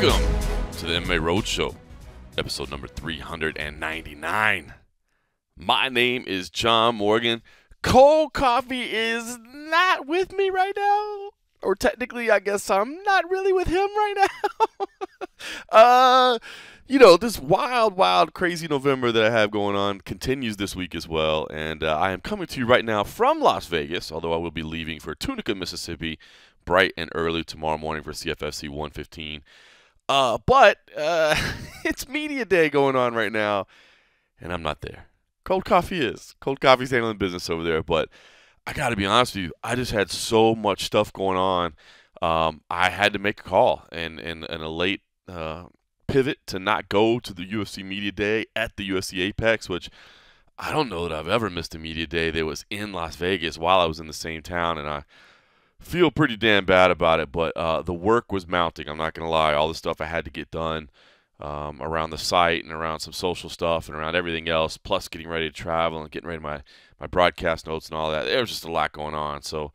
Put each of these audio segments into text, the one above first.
Welcome to the MMA Roadshow, episode number 399. My name is John Morgan. Cold Coffee is not with me right now. Or technically, I guess I'm not really with him right now. This wild, crazy November that I have going on continues this week as well. And I am coming to you right now from Las Vegas, although I will be leaving for Tunica, Mississippi, bright and early tomorrow morning for CFFC 115. But it's media day going on right now, and I'm not there. Cold Coffee is. Cold Coffee's handling business over there, but I got to be honest with you, I just had so much stuff going on. I had to make a call and a late pivot to not go to the UFC Media Day at the UFC Apex, which I don't know that I've ever missed a media day that was in Las Vegas while I was in the same town, and I feel pretty damn bad about it, but the work was mounting. I'm not going to lie. All the stuff I had to get done around the site and around some social stuff and around everything else, plus getting ready to travel and getting ready to my broadcast notes and all that. There was just a lot going on. So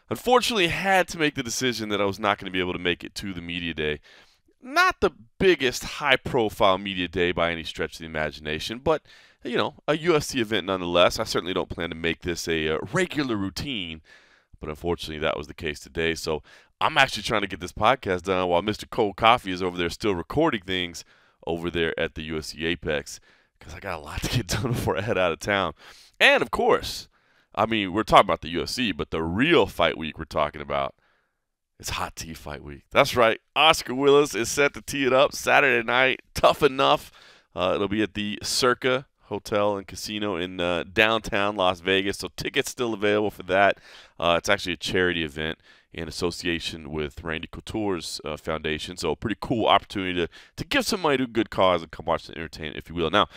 unfortunately, I had to make the decision that I was not going to be able to make it to the media day. Not the biggest high-profile media day by any stretch of the imagination, but, a UFC event nonetheless. I certainly don't plan to make this a regular routine, but unfortunately, that was the case today. So I'm actually trying to get this podcast done while Mr. Cold Coffee is over there still recording things over there at the UFC Apex, because I got a lot to get done before I head out of town. And, of course, we're talking about the UFC, but the real fight week we're talking about is Hot Tea Fight Week. That's right. Oscar Willis is set to tee it up Saturday night. Tough enough. It'll be at the Circa Hotel and Casino in downtown Las Vegas, so tickets still available for that. It's actually a charity event in association with Randy Couture's foundation, so a pretty cool opportunity to give some money to a good cause and come watch the entertainment, if you will. Now,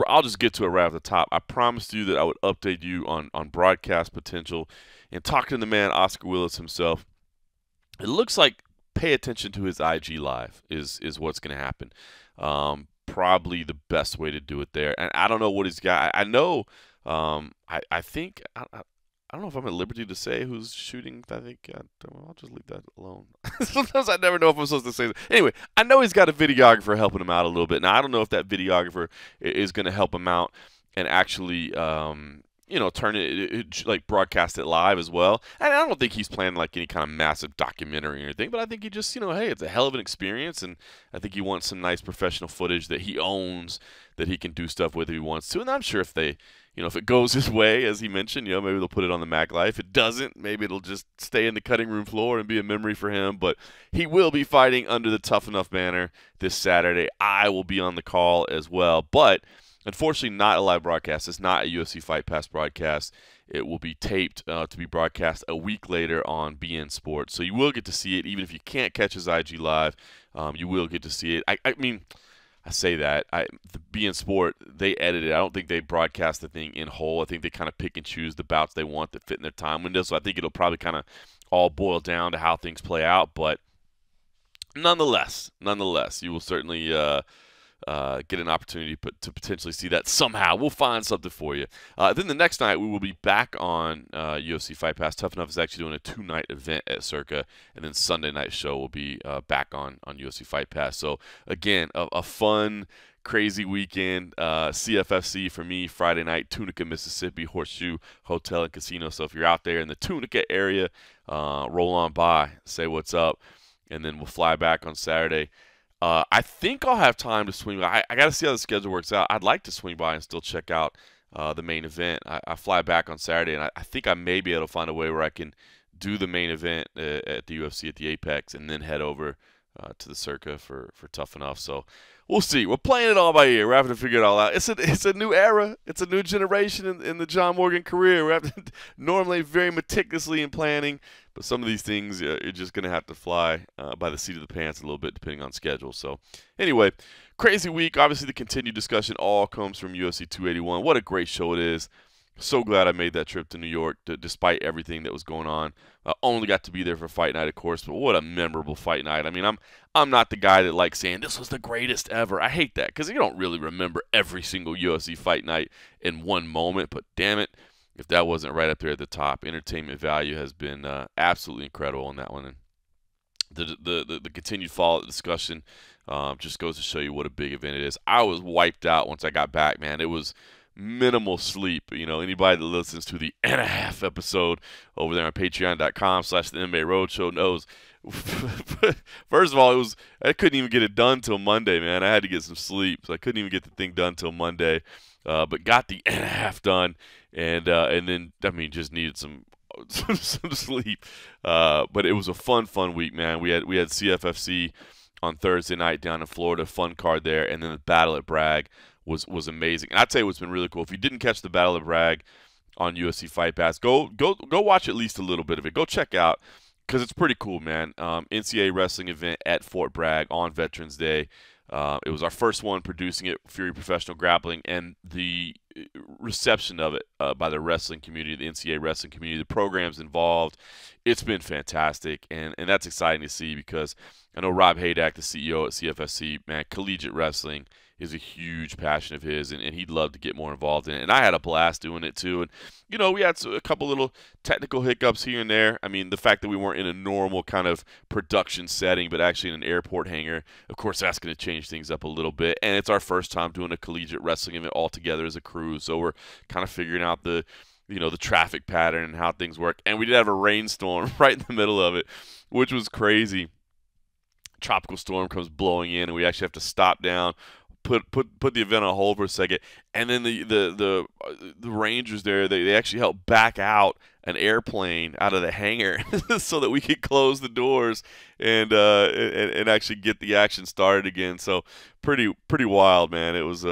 I'll just get to it right off the top. I promised you that I would update you on broadcast potential, and talking to the man, Oscar Willis himself, it looks like pay attention to his IG Live is what's going to happen. Probably the best way to do it there. And I don't know what he's got. I know, I think, I don't know if I'm at liberty to say who's shooting. I think I'll just leave that alone. Sometimes I never know if I'm supposed to say that. Anyway, I know he's got a videographer helping him out a little bit. Now, I don't know if that videographer is going to help him out and actually, turn it, like broadcast it live as well. And I don't think he's planning like any kind of massive documentary or anything, but I think he just, hey, it's a hell of an experience, and I think he wants some nice professional footage that he owns that he can do stuff with if he wants to. And I'm sure if they, if it goes his way, as he mentioned, maybe they'll put it on the Mag Live. If it doesn't, maybe it'll just stay in the cutting room floor and be a memory for him. But he will be fighting under the Tough Enough banner this Saturday. I will be on the call as well, but unfortunately, not a live broadcast. It's not a UFC Fight Pass broadcast. It will be taped to be broadcast a week later on beIN Sports. So you will get to see it, even if you can't catch his IG Live. You will get to see it. I say that. The beIN Sport, they edit it. I don't think they broadcast the thing in whole. I think they kind of pick and choose the bouts they want that fit in their time window. So I think it'll probably kind of all boil down to how things play out. But nonetheless, you will certainly get an opportunity to potentially see that somehow. We'll find something for you. Then the next night, we will be back on UFC Fight Pass. Tough Enough is actually doing a 2-night event at Circa, and then Sunday night show will be back on UFC Fight Pass. So, again, a fun, crazy weekend. CFFC for me, Friday night, Tunica, Mississippi, Horseshoe Hotel and Casino. So if you're out there in the Tunica area, roll on by, say what's up, and then we'll fly back on Saturday. I think I'll have time to swing by. I got to see how the schedule works out. I'd like to swing by and still check out the main event. I fly back on Saturday, and I think I may be able to find a way where I can do the main event at the UFC at the Apex and then head over to the Circa for Tough Enough. So we'll see. We're playing it all by ear. We're having to figure it all out. It's a new era. It's a new generation in the John Morgan career. We're having to normally very meticulously in planning, but some of these things you're just going to have to fly by the seat of the pants a little bit depending on schedule. So anyway, crazy week. Obviously, the continued discussion all comes from UFC 281. What a great show it is. So glad I made that trip to New York despite everything that was going on. Only got to be there for fight night, of course, but what a memorable fight night. I'm not the guy that likes saying this was the greatest ever. I hate that because you don't really remember every single UFC fight night in one moment, but damn it, if that wasn't right up there at the top. Entertainment value has been absolutely incredible on that one. And the continued follow-up discussion just goes to show you what a big event it is. I was wiped out once I got back, man. It was minimal sleep. Anybody that listens to the and a half episode over there on patreon.com/the MMA Roadshow knows. First of all, I couldn't even get it done till Monday, man. I had to get some sleep, so I couldn't even get the thing done till Monday. But got the and a half done, and then just needed some sleep. But it was a fun week, man. We had CFFC on Thursday night down in Florida, fun card there, and then the Battle at Bragg was amazing. And I'd tell you what's been really cool. If you didn't catch the Battle at Bragg on UFC Fight Pass, go watch at least a little bit of it. Go check out, because it's pretty cool, man. NCAA wrestling event at Fort Bragg on Veterans Day. It was our first one producing it, Fury Professional Grappling, and the reception of it by the wrestling community, the NCAA wrestling community, the programs involved, it's been fantastic, and that's exciting to see, because I know Rob Haydack, the CEO at CFFC, man, collegiate wrestling is a huge passion of his, and he'd love to get more involved in it. And I had a blast doing it too. And, we had a couple little technical hiccups here and there. I mean, the fact that we weren't in a normal kind of production setting, but actually in an airport hangar, of course, that's going to change things up a little bit. And it's our first time doing a collegiate wrestling event all together as a crew, so we're kind of figuring out the traffic pattern and how things work. And we did have a rainstorm right in the middle of it, which was crazy. Tropical storm comes blowing in, and we actually have to stop down, put the event on hold for a second, and then the Rangers there, they actually helped back out an airplane out of the hangar so that we could close the doors and actually get the action started again. So pretty wild, man. It was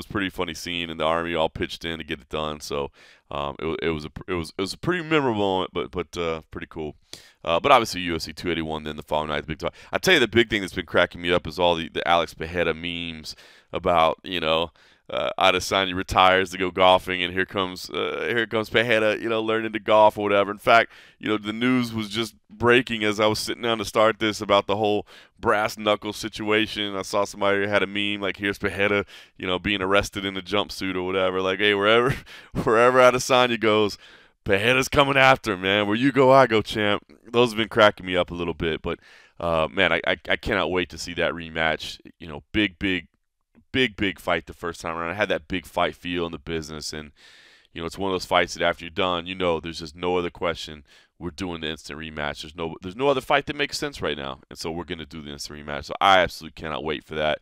pretty funny scene, and the Army all pitched in to get it done. So it was a pretty memorable moment, but pretty cool. But obviously UFC 281 then the following night, the big time. I tell you, the big thing that's been cracking me up is all the Alex Pereira memes about, Adesanya retires to go golfing, and here comes Pereira, learning to golf or whatever. In fact, the news was just breaking as I was sitting down to start this about the whole brass knuckle situation. I saw somebody had a meme like, here's Pereira, being arrested in a jumpsuit or whatever. Like, hey, wherever Adesanya goes, Pereira's coming after him, man. Where you go, I go, champ. Those have been cracking me up a little bit, but man, I cannot wait to see that rematch. Big fight the first time around. I had that big fight feel in the business, and it's one of those fights that after you're done, there's just no other question. We're doing the instant rematch. There's no other fight that makes sense right now, and so we're gonna do the instant rematch. So I absolutely cannot wait for that.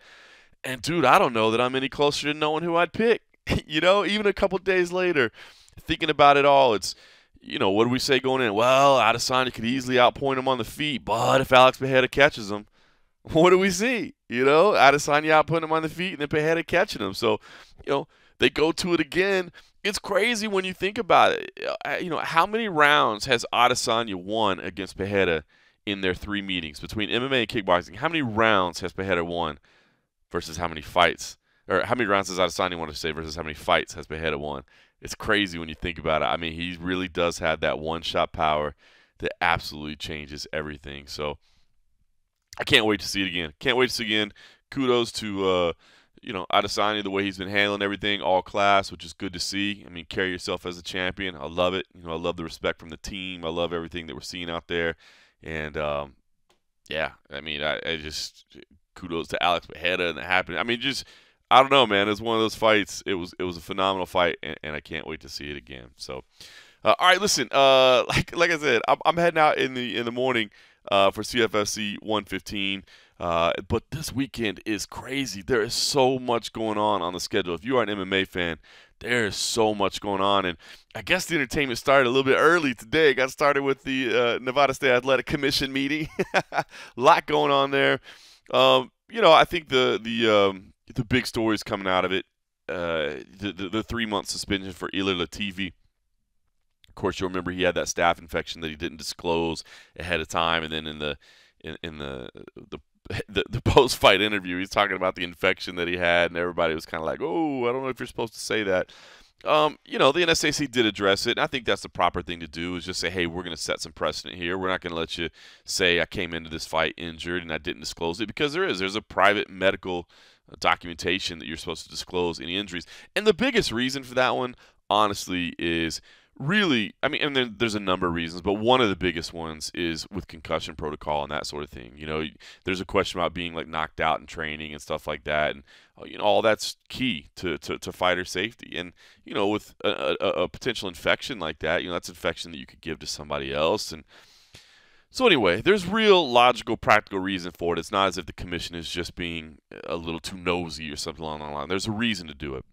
And dude, I don't know that I'm any closer to knowing who I'd pick. Even a couple days later, thinking about it all, it's what do we say going in? Well, Adesanya could easily outpoint him on the feet, but if Alex Pereira catches him, what do we see? Adesanya outputting him on the feet, and then Pereira catching him. So, they go to it again. It's crazy when you think about it. How many rounds has Adesanya won against Pereira in their 3 meetings between MMA and kickboxing? How many rounds has Pereira won versus how many fights? Or how many rounds does Adesanya want to say versus how many fights has Pereira won? It's crazy when you think about it. I mean, he really does have that one-shot power that absolutely changes everything. So I can't wait to see it again. Can't wait to see it again. Kudos to Adesanya, the way he's been handling everything, all class, which is good to see. I mean, carry yourself as a champion. I love it. I love the respect from the team. I love everything that we're seeing out there. And yeah, I mean, I just kudos to Alex Pereira and that happening. I mean, I don't know, man. It was one of those fights. It was a phenomenal fight, and I can't wait to see it again. So, all right, listen. Like I said, I'm heading out in the morning for CFFC 115. But this weekend is crazy. There is so much going on the schedule. If you are an MMA fan, there is so much going on. And I guess the entertainment started a little bit early today. It got started with the Nevada State Athletic Commission meeting. A lot going on there. I think the big stories coming out of it, the 3-month suspension for Ilir Latifi. Of course, you'll remember he had that staph infection that he didn't disclose ahead of time, and then in the post-fight interview, he's talking about the infection that he had, and everybody was kind of like, "Oh, I don't know if you're supposed to say that." The NSAC did address it, and I think that's the proper thing to do, is just say, hey, we're going to set some precedent here. We're not going to let you say I came into this fight injured and I didn't disclose it, because there's a private medical documentation that you're supposed to disclose any injuries. And the biggest reason for that one, honestly, is really, I mean, and there's a number of reasons, but one of the biggest ones is with concussion protocol and that sort of thing. There's a question about being like knocked out in training and stuff like that, and all that's key to fighter safety. And with a potential infection like that, that's infection that you could give to somebody else. And so anyway, there's real logical, practical reason for it. It's not as if the commission is just being a little too nosy or something along that line. There's a reason to do it.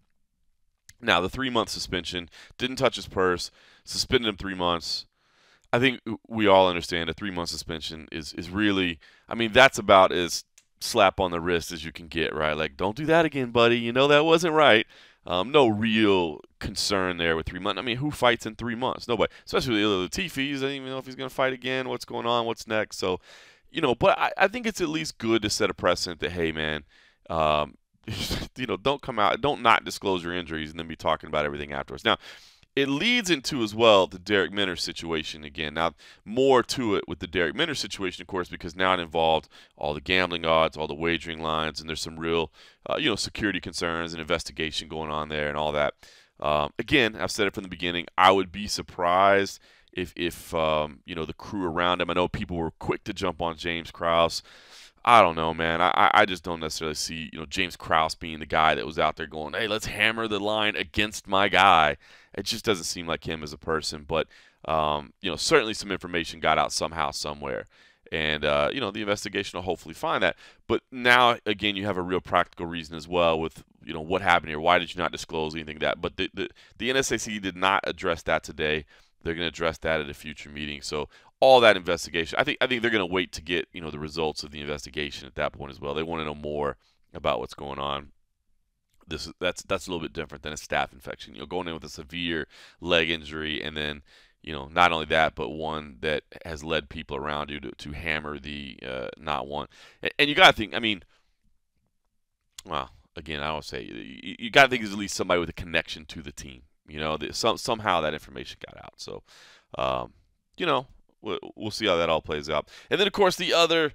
Now, the 3-month suspension didn't touch his purse, suspended him 3 months. I think we all understand a 3-month suspension is really, I mean, that's about as slap on the wrist as you can get, right? Like, don't do that again, buddy. That wasn't right. No real concern there with 3 months. I mean, who fights in 3 months? Nobody. Especially with Latifi. He doesn't even know if he's going to fight again. What's going on? What's next? So, but I think it's at least good to set a precedent that, hey, man, don't come out, don't not disclose your injuries and then be talking about everything afterwards. Now, it leads into as well the Derek Minner situation again. Now, more to it with the Derek Minner situation, of course, because now it involved all the gambling odds, all the wagering lines, and there's some real, security concerns and investigation going on there and all that. Again, I've said it from the beginning. I would be surprised if the crew around him. I know people were quick to jump on James Krause. I don't know, man. I just don't necessarily see, James Krause being the guy that was out there going, hey, let's hammer the line against my guy. It just doesn't seem like him as a person. But, certainly some information got out somehow, somewhere. And, the investigation will hopefully find that. But now, again, you have a real practical reason as well with, what happened here. Why did you not disclose anything like that? But the NSAC did not address that today. They're going to address that at a future meeting. So all that investigation, I think they're going to wait to get the results of the investigation at that point as well. They want to know more about what's going on. That's a little bit different than a staph infection. Going in with a severe leg injury, and then not only that, but one that has led people around you to hammer the not one. And you got to think. I mean, well, again, I don't say you got to think there's at least somebody with a connection to the team. Somehow that information got out. So, we'll see how that all plays out. And then, of course, the other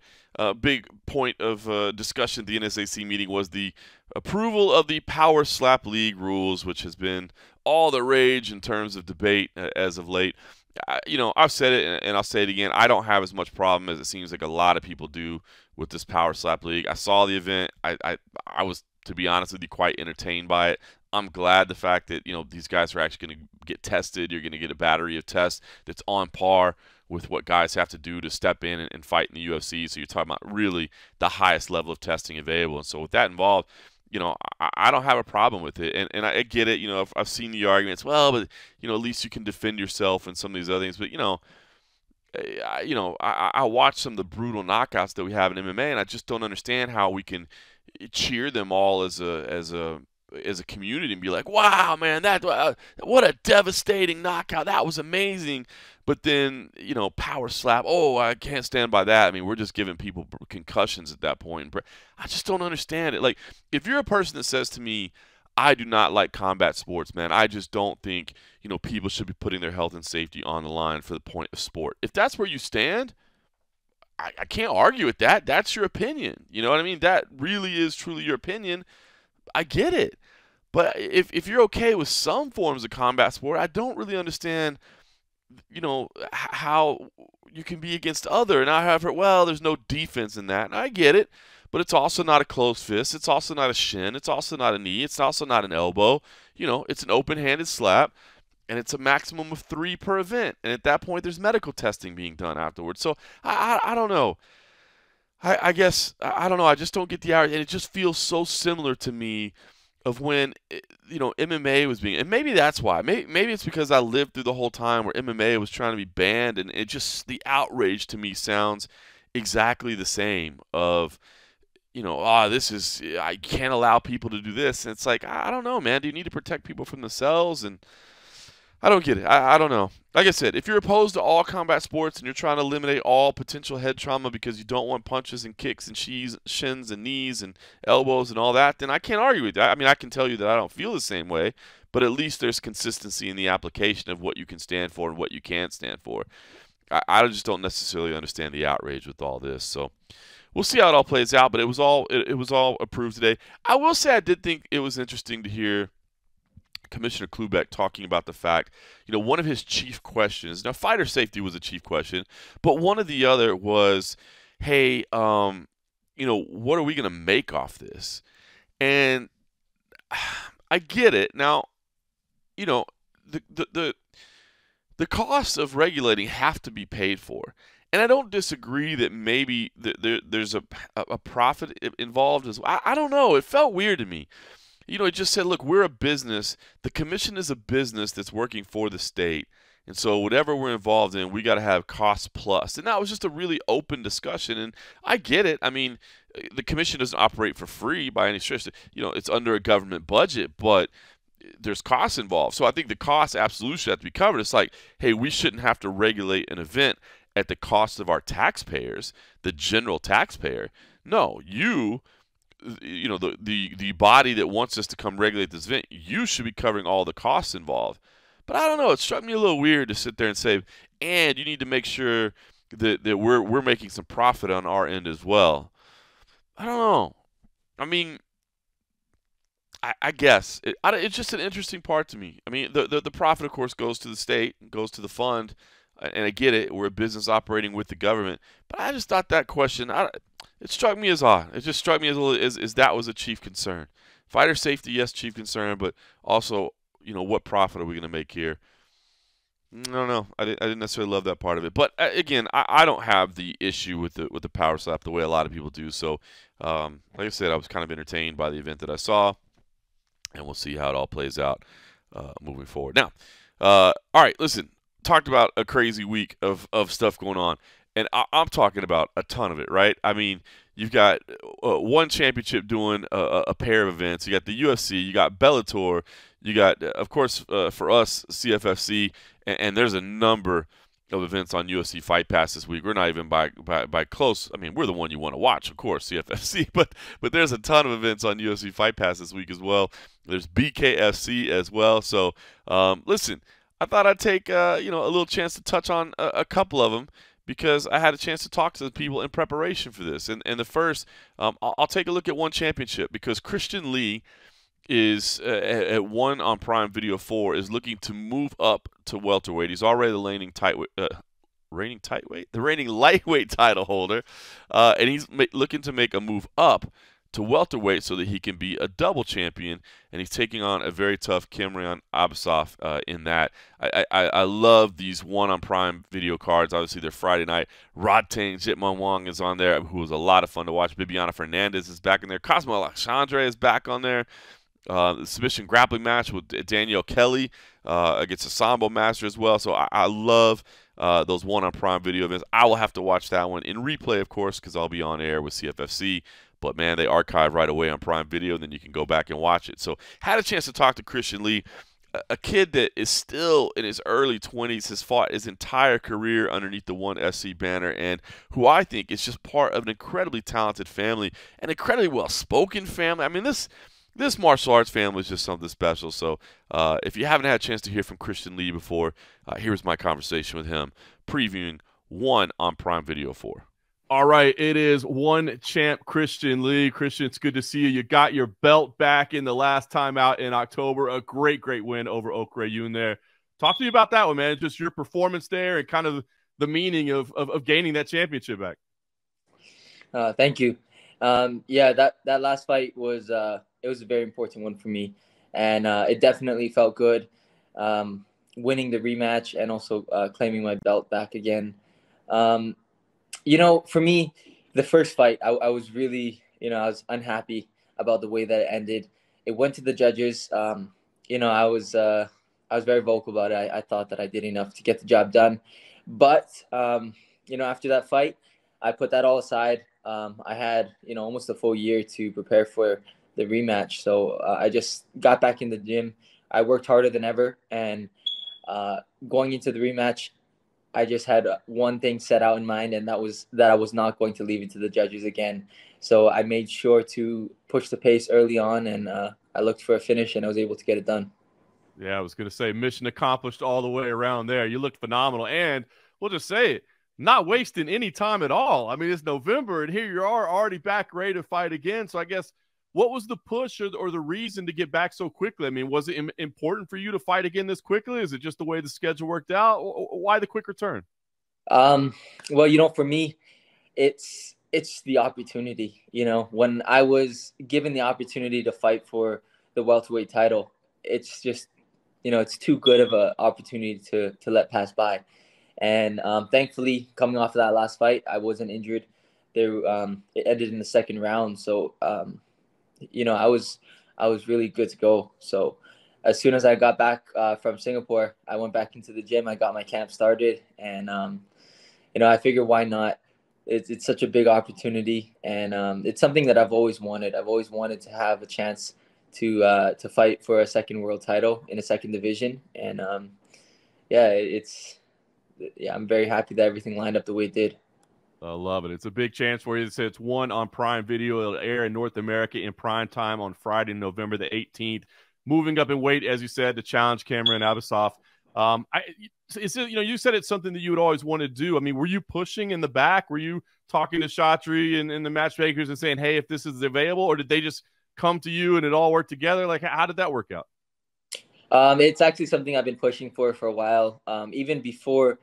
big point of discussion at the NSAC meeting was the approval of the Power Slap League rules, which has been all the rage in terms of debate as of late. I've said it, and I'll say it again. I don't have as much problem as it seems like a lot of people do with this Power Slap League. I saw the event. I was, to be honest with you, quite entertained by it. I'm glad the fact that these guys are actually going to get tested. You're going to get a battery of tests that's on par with what guys have to do to step in and fight in the UFC. So you're talking about really the highest level of testing available. And so with that involved, I don't have a problem with it. And I get it. I've seen the arguments. Well, but at least you can defend yourself and some of these other things. But I watch some of the brutal knockouts that we have in MMA, and I just don't understand how we can cheer them all as a community and be like, wow, man, what a devastating knockout. That was amazing. But then, power slap. Oh, I can't stand by that. I mean, we're just giving people concussions at that point. I just don't understand it. Like, if you're a person that says to me, I do not like combat sports, man, I just don't think, people should be putting their health and safety on the line for the point of sport. If that's where you stand, I can't argue with that. That's your opinion. You know what I mean? That really is truly your opinion. I get it. But if you're okay with some forms of combat sport, I don't really understand, how you can be against other. And I have heard, well, there's no defense in that. And I get it. But it's also not a closed fist. It's also not a shin. It's also not a knee. It's also not an elbow. It's an open-handed slap. And it's a maximum of 3 per event. And at that point, there's medical testing being done afterwards. So I don't know. I guess, I don't know. I just don't get the hour. And it just feels so similar to me of when, MMA was being, and maybe that's why. Maybe it's because I lived through the whole time where MMA was trying to be banned, and it just, the outrage to me sounds exactly the same of, I can't allow people to do this. And it's like, I don't know, man. Do you need to protect people from themselves? And I don't get it. I don't know. Like I said, if you're opposed to all combat sports and you're trying to eliminate all potential head trauma because you don't want punches and kicks and shins and knees and elbows and all that, then I can't argue with that. I mean, I can tell you that I don't feel the same way, but at least there's consistency in the application of what you can stand for and what you can't stand for. I just don't necessarily understand the outrage with all this. So we'll see how it all plays out, but it was all approved today. I will say I did think it was interesting to hear Commissioner Klubeck talking about the fact, one of his chief questions. Now, fighter safety was a chief question, but one of the other was, hey, what are we going to make off this? And I get it. Now, the costs of regulating have to be paid for. And I don't disagree that maybe there's a profit involved as well. I don't know. It felt weird to me. It just said, look, we're a business. The commission is a business that's working for the state. And so whatever we're involved in, we got to have cost plus. And that was just a really open discussion. And I get it. I mean, the commission doesn't operate for free by any stretch. It's under a government budget, but there's costs involved. So I think the costs absolutely should have to be covered. It's like, hey, we shouldn't have to regulate an event at the cost of our taxpayers, the general taxpayer. No, the body that wants us to come regulate this event, you should be covering all the costs involved. But I don't know. It struck me a little weird to sit there and say, and you need to make sure that we're making some profit on our end as well. I don't know. I mean, I guess it's just an interesting part to me. I mean, the profit, of course, goes to the state, goes to the fund, and I get it. We're a business operating with the government, but I just thought that question, it struck me as odd. It just struck me as that was a chief concern. Fighter safety, yes, chief concern, but also, what profit are we going to make here? I don't know. I didn't necessarily love that part of it, but again, I don't have the issue with the power slap the way a lot of people do. So, like I said, I was kind of entertained by the event that I saw, and we'll see how it all plays out moving forward. Now, all right, listen. Talked about a crazy week of stuff going on, and I'm talking about a ton of it, right? I mean, you've got one championship doing a pair of events. You got the UFC, you got Bellator, you got, of course, for us, CFFC, and there's a number of events on UFC Fight Pass this week. We're not even by close. I mean, we're the one you want to watch, of course, CFFC, but there's a ton of events on UFC Fight Pass this week as well. There's BKFC as well. So, listen, I thought I'd take a little chance to touch on a couple of them because I had a chance to talk to the people in preparation for this. And the first, I'll take a look at one championship because Christian Lee is at one on Prime Video 4 is looking to move up to welterweight. He's already the reigning lightweight title holder, and he's looking to make a move up to welterweight so that he can be a double champion, and he's taking on a very tough Cameron Abasov in that. I love these one on Prime Video cards. Obviously, they're Friday night. Rodtang Jitman Wong is on there, who was a lot of fun to watch. Bibiana Fernandez is back in there. Cosmo Alexandre is back on there. The submission grappling match with Danielle Kelly against a Sambo Master as well. So I love those one on Prime Video events. I will have to watch that one in replay, of course, because I'll be on air with CFFC. But, man, they archive right away on Prime Video, and then you can go back and watch it. So had a chance to talk to Christian Lee, a kid that is still in his early 20s, has fought his entire career underneath the ONE SC banner, and who I think is just part of an incredibly talented family, an incredibly well-spoken family. I mean, this martial arts family is just something special. So if you haven't had a chance to hear from Christian Lee before, here's my conversation with him previewing ONE on Prime Video 4. All right, it is ONE champ Christian Lee. Christian, it's good to see you. You got your belt back in the last time out in October. A great win over Okra Yoon there. Talk to me about that one, man. Just your performance there and kind of the meaning of gaining that championship back. Thank you. Yeah, that last fight was it was a very important one for me, and it definitely felt good winning the rematch and also claiming my belt back again. For me, the first fight, I was really, I was unhappy about the way that it ended. It went to the judges. I was very vocal about it. I thought that I did enough to get the job done. But, after that fight, I put that all aside. I had, almost a full year to prepare for the rematch. So I just got back in the gym. I worked harder than ever. And going into the rematch, I just had one thing set out in mind, and that was that I was not going to leave it to the judges again. So I made sure to push the pace early on, and I looked for a finish, and I was able to get it done. Yeah, I was going to say mission accomplished all the way around there. You looked phenomenal, and we'll just say it, not wasting any time at all. I mean, it's November, and here you are already back ready to fight again. So I guess what was the push or the reason to get back so quickly? I mean, was it important for you to fight again this quickly? Is it just the way the schedule worked out? Why the quick return? Well, for me, it's the opportunity. When I was given the opportunity to fight for the welterweight title, it's just, it's too good of an opportunity to let pass by. And thankfully, coming off of that last fight, I wasn't injured. It ended in the second round, so I was really good to go. So as soon as I got back from Singapore, I went back into the gym. I got my camp started, and I figured why not? It's such a big opportunity, and it's something that I've always wanted. I've always wanted to have a chance to fight for a second world title in a second division, and I'm very happy that everything lined up the way it did. I love it. It's a big chance for you. It's one on Prime Video. It'll air in North America in prime time on Friday, November the 18th. Moving up in weight, as you said, to challenge Cameron Abasov. You said it's something that you would always want to do. I mean, were you pushing in the back? Were you talking to Chatri and the matchmakers and saying, hey, if this is available, or did they just come to you and it all worked together? Like, how did that work out? It's actually something I've been pushing for a while. Even before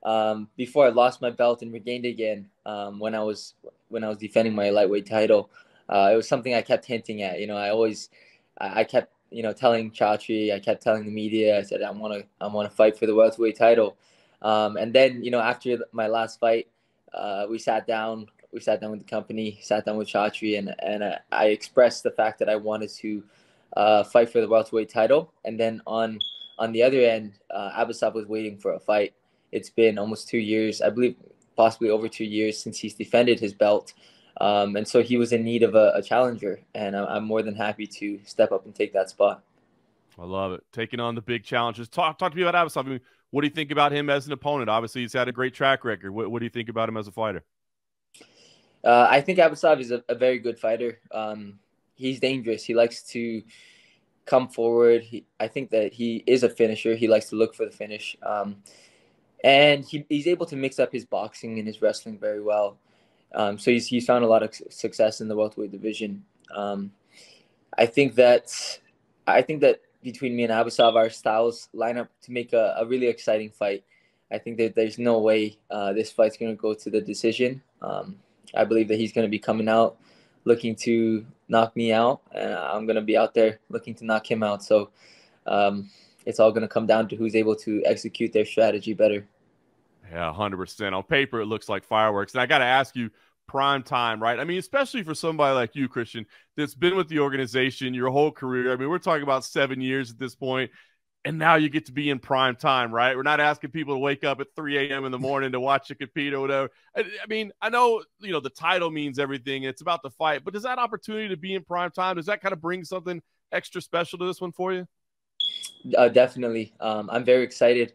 I lost my belt and regained it again, when I was defending my lightweight title, it was something I kept hinting at. I kept telling Chatri, I kept telling the media. I said I want to fight for the welterweight title. And then after my last fight, we sat down with the company, sat down with Chatri, and I expressed the fact that I wanted to fight for the welterweight title. And then on the other end, Abasov was waiting for a fight. It's been almost 2 years, I believe, possibly over 2 years since he's defended his belt. And so he was in need of a challenger, and I'm more than happy to step up and take that spot. I love it. Taking on the big challenges. Talk to me about Abasov. I mean, what do you think about him as an opponent? Obviously, he's had a great track record. What do you think about him as a fighter? I think Abasov is a very good fighter. He's dangerous. He likes to come forward. I think that he is a finisher. He likes to look for the finish. And he's able to mix up his boxing and his wrestling very well. So he's found a lot of success in the welterweight division. I think that between me and Abasov, our styles line up to make a really exciting fight. I think that there's no way this fight's going to go to the decision. I believe that he's going to be coming out looking to knock me out, and I'm going to be out there looking to knock him out. So it's all going to come down to who's able to execute their strategy better. Yeah, 100%. On paper, it looks like fireworks. And I got to ask you, prime time, right? I mean, especially for somebody like you, Christian, that's been with the organization your whole career. I mean, we're talking about 7 years at this point, and now you get to be in prime time, right? We're not asking people to wake up at 3 a.m. in the morning to watch you compete or whatever. I mean, I know, the title means everything. It's about the fight, but does that opportunity to be in prime time, does that kind of bring something extra special to this one for you? Definitely. I'm very excited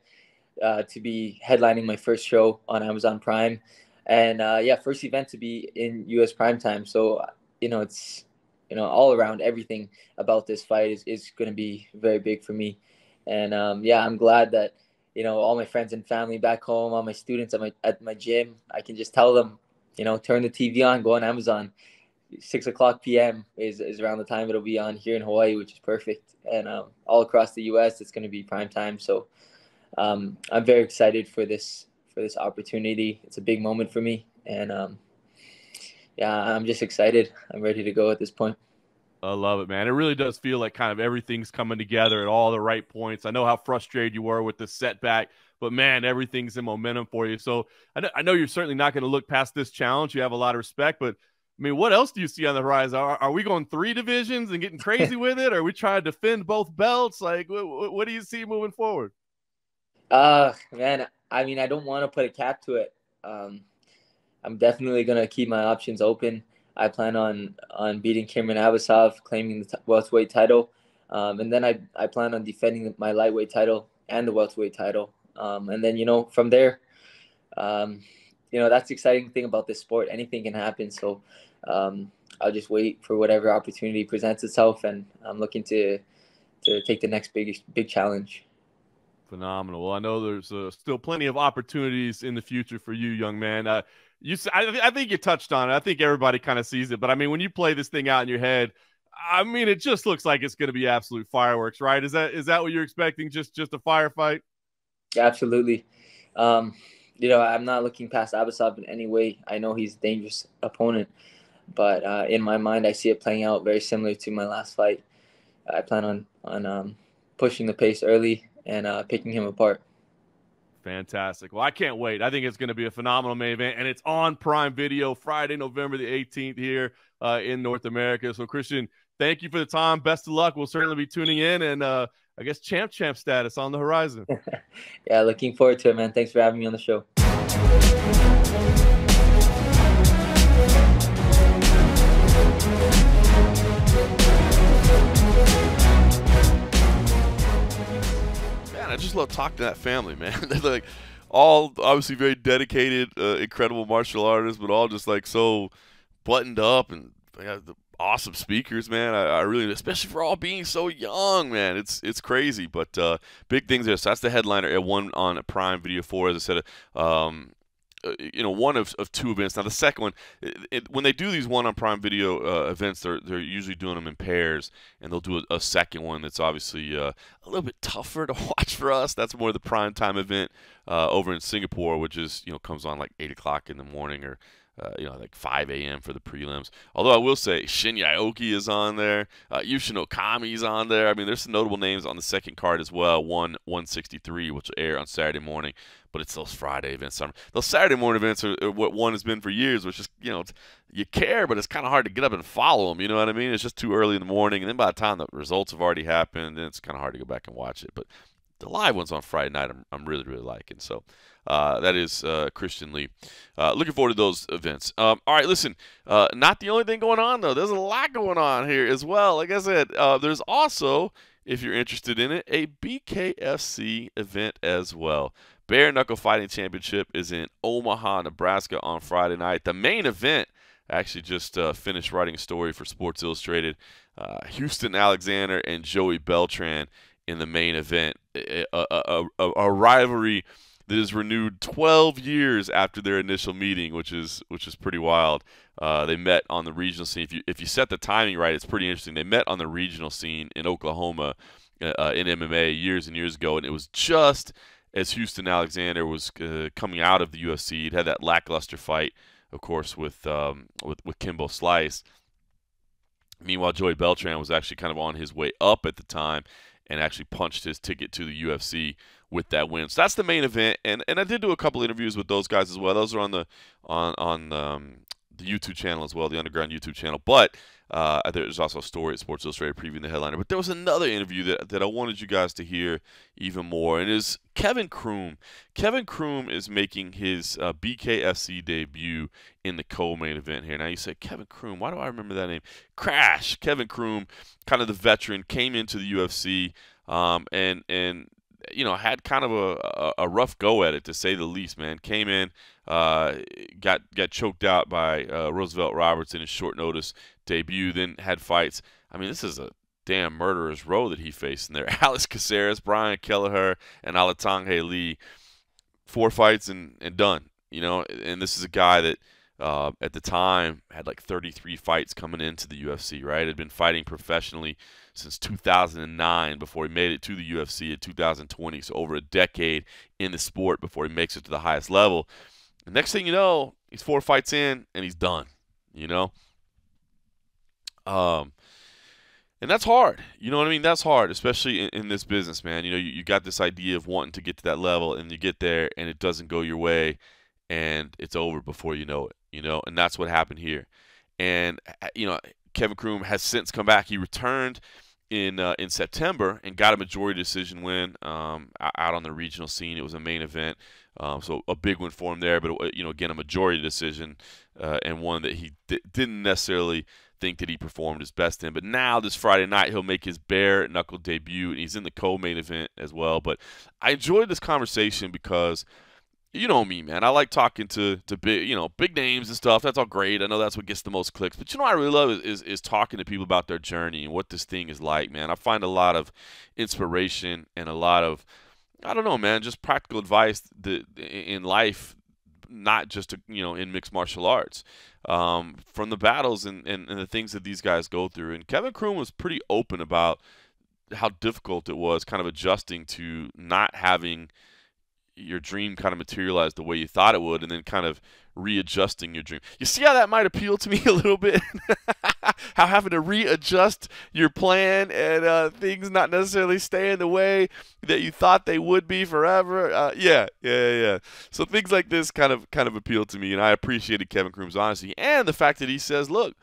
to be headlining my first show on Amazon Prime, and first event to be in U.S. primetime. So it's all around, everything about this fight is going to be very big for me. And I'm glad that all my friends and family back home, all my students at my gym, I can just tell them, turn the TV on, go on Amazon. 6:00 p.m. is around the time it'll be on here in Hawaii, which is perfect. And all across the U.S., it's going to be prime time. So I'm very excited for this opportunity. It's a big moment for me, and I'm just excited. I'm ready to go at this point. I love it, man. It really does feel like kind of everything's coming together at all the right points. I know how frustrated you were with the setback, but man, everything's in momentum for you. So I know you're certainly not going to look past this challenge. You have a lot of respect, but I mean, what else do you see on the horizon? Are we going 3 divisions and getting crazy with it? Are we trying to defend both belts? Like, what do you see moving forward? Man, I mean, I don't want to put a cap to it. I'm definitely going to keep my options open. I plan on beating Cameron Abasov, claiming the welterweight title. And then I plan on defending my lightweight title and the welterweight title. And then, from there, that's the exciting thing about this sport. Anything can happen. So I'll just wait for whatever opportunity presents itself. And I'm looking to take the next big challenge. Phenomenal. Well, I know there's still plenty of opportunities in the future for you, young man. I think you touched on it. I think everybody kind of sees it. But, I mean, when you play this thing out in your head, I mean, it just looks like it's going to be absolute fireworks, right? Is that what you're expecting? Just a firefight? Yeah, absolutely. You know, I'm not looking past Abasov in any way. I know he's a dangerous opponent, but in my mind, I see it playing out very similar to my last fight. I plan on pushing the pace early and picking him apart. Fantastic. Well, I can't wait. I think it's going to be a phenomenal main event, and it's on Prime Video Friday, November the 18th here in North America. So, Christian, thank you for the time. Best of luck. We'll certainly be tuning in, and I guess champ status on the horizon. Yeah, looking forward to it, man. Thanks for having me on the show. I just love talking to that family, man. They're like all obviously very dedicated, incredible martial artists, but all just like so buttoned up and awesome speakers, man. I really, especially for all being so young, man. It's crazy, but big things there. So that's the headliner at one on Prime Video 4, as I said. One of two events. Now the second one, when they do these one on Prime Video events, they're usually doing them in pairs, and they'll do a second one that's obviously a little bit tougher to watch for us. That's more the prime time event over in Singapore, which is comes on like 8 o'clock in the morning or like 5 a.m. for the prelims. Although I will say Shinya Aoki is on there, Yushin Okami's on there. I mean, there's some notable names on the second card as well. 163, which will air on Saturday morning, but it's those Friday events. Those Saturday morning events are what one has been for years, which is you care, but it's kind of hard to get up and follow them. You know what I mean? It's just too early in the morning, and then by the time the results have already happened, then it's kind of hard to go back and watch it. But the live ones on Friday night, I'm really liking. So that is Christian Lee. Looking forward to those events. All right, listen, not the only thing going on, though. There's a lot going on here as well. Like I said, there's also, if you're interested in it, a BKFC event as well. Bare Knuckle Fighting Championship is in Omaha, Nebraska on Friday night. The main event, actually just finished writing a story for Sports Illustrated. Houston Alexander and Joey Beltran in the main event. A rivalry that is renewed 12 years after their initial meeting, which is pretty wild. They met on the regional scene. If you set the timing right, it's pretty interesting. They met on the regional scene in Oklahoma in MMA years and years ago, and it was just as Houston Alexander was coming out of the UFC. He'd had that lackluster fight, of course, with Kimbo Slice. Meanwhile, Joey Beltran was actually kind of on his way up at the time and actually punched his ticket to the UFC with that win. So that's the main event, and I did do a couple interviews with those guys as well. Those are on the YouTube channel as well, the Underground YouTube channel. But there's also a story at Sports Illustrated previewing the headliner. But there was another interview that I wanted you guys to hear even more, and it is Kevin Croom. Kevin Croom is making his BKFC debut in the co-main event here. Now you say, Kevin Croom, why do I remember that name? Crash. Kevin Croom, kind of the veteran, came into the UFC and had kind of a rough go at it, to say the least, man. Came in, got choked out by Roosevelt Roberts in his short notice debut, then had fights. I mean, this is a damn murderer's row that he faced in there. Alex Caceres, Brian Kelleher, and Alatanghe Lee. 4 fights and done, and this is a guy that at the time had like 33 fights coming into the UFC, right? Had been fighting professionally since 2009 before he made it to the UFC in 2020. So over a decade in the sport before he makes it to the highest level. The next thing you know, he's 4 fights in and he's done, And that's hard. You know what I mean? That's hard, especially in this business, man. You got this idea of wanting to get to that level, and you get there and it doesn't go your way, and it's over before you know it, and that's what happened here. And, Kevin Croom has since come back. He returned in September and got a majority decision win out on the regional scene. It was a main event, so a big win for him there. But again, a majority decision and one that he didn't necessarily think that he performed his best in. But now this Friday night he'll make his bare knuckle debut, and he's in the co-main event as well. But I enjoyed this conversation because, you know me, man. I like talking to big names and stuff. That's all great. I know that's what gets the most clicks. But what I really love is talking to people about their journey and what this thing is like, man. I find a lot of inspiration and a lot of, I don't know, man, just practical advice in life not just in mixed martial arts, from the battles and the things that these guys go through. And Kevin Croom was pretty open about how difficult it was kind of adjusting to not having your dream kind of materialize the way you thought it would, and then kind of readjusting your dream. You see how that might appeal to me a little bit? How having to readjust your plan and things not necessarily stay in the way that you thought they would be forever. Yeah. So things like this kind of appeal to me, and I appreciated Kevin Croom's honesty and the fact that he says, look,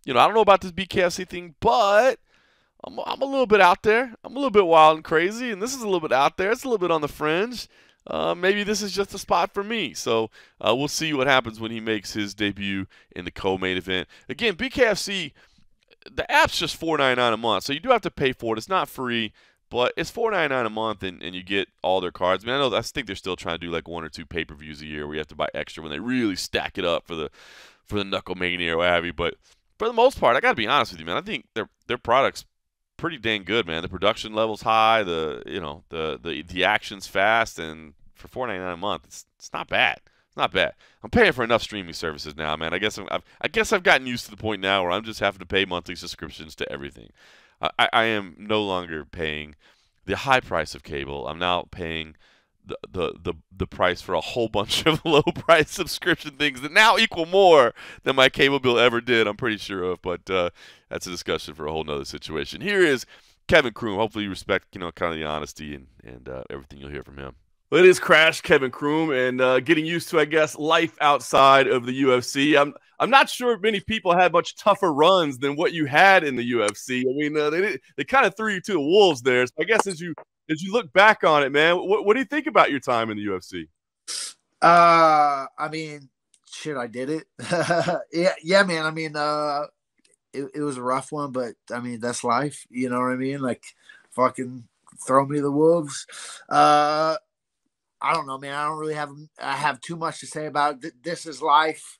I don't know about this BKFC thing, but I'm a little bit out there. I'm a little bit wild and crazy, and this is a little bit out there. It's a little bit on the fringe. Maybe this is just a spot for me. So we'll see what happens when he makes his debut in the co-main event. Again, BKFC, the app's just $4.99 a month, so you do have to pay for it. It's not free, but it's $4.99 a month, and you get all their cards. I mean, I think they're still trying to do like 1 or 2 pay-per-views a year where you have to buy extra when they really stack it up for the Knuckle Mania or what have you. But for the most part, I got to be honest with you, man. I think their product's pretty dang good, man. The production level's high, the action's fast, and for $4.99 a month, it's not bad. It's not bad. I'm paying for enough streaming services now, man. I guess I've gotten used to the point now where I'm just having to pay monthly subscriptions to everything. I am no longer paying the high price of cable. I'm now paying the price for a whole bunch of low price subscription things that now equal more than my cable bill ever did, I'm pretty sure of, but that's a discussion for a whole nother situation. Here is Kevin Croom. Hopefully you respect kind of the honesty and everything you'll hear from him. Well, it is Crash Kevin Croom, and getting used to, I guess, life outside of the UFC. I'm not sure many people had much tougher runs than what you had in the UFC. I mean, they kind of threw you to the wolves there. So I guess as you look back on it, man, what do you think about your time in the UFC? I mean, shit, I did it. yeah, man. I mean, it was a rough one, but I mean, that's life. You know what I mean? Like, fucking throw me to the wolves. I don't know, man. I don't really have too much to say about it. This is life.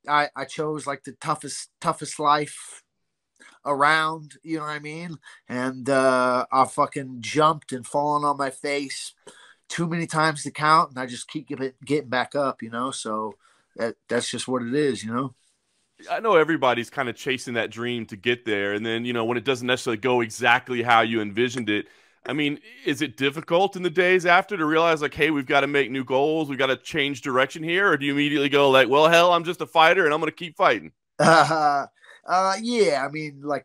I chose like the toughest life around, you know what I mean? And I fucking jumped and fallen on my face too many times to count, and I just keep getting back up, so that's just what it is, I know everybody's kind of chasing that dream to get there, and then when it doesn't necessarily go exactly how you envisioned it, I mean, is it difficult in the days after to realize, like, hey, we've got to make new goals, we've got to change direction here? Or do you immediately go like, well, hell, I'm just a fighter and I'm going to keep fighting? Yeah, I mean, like,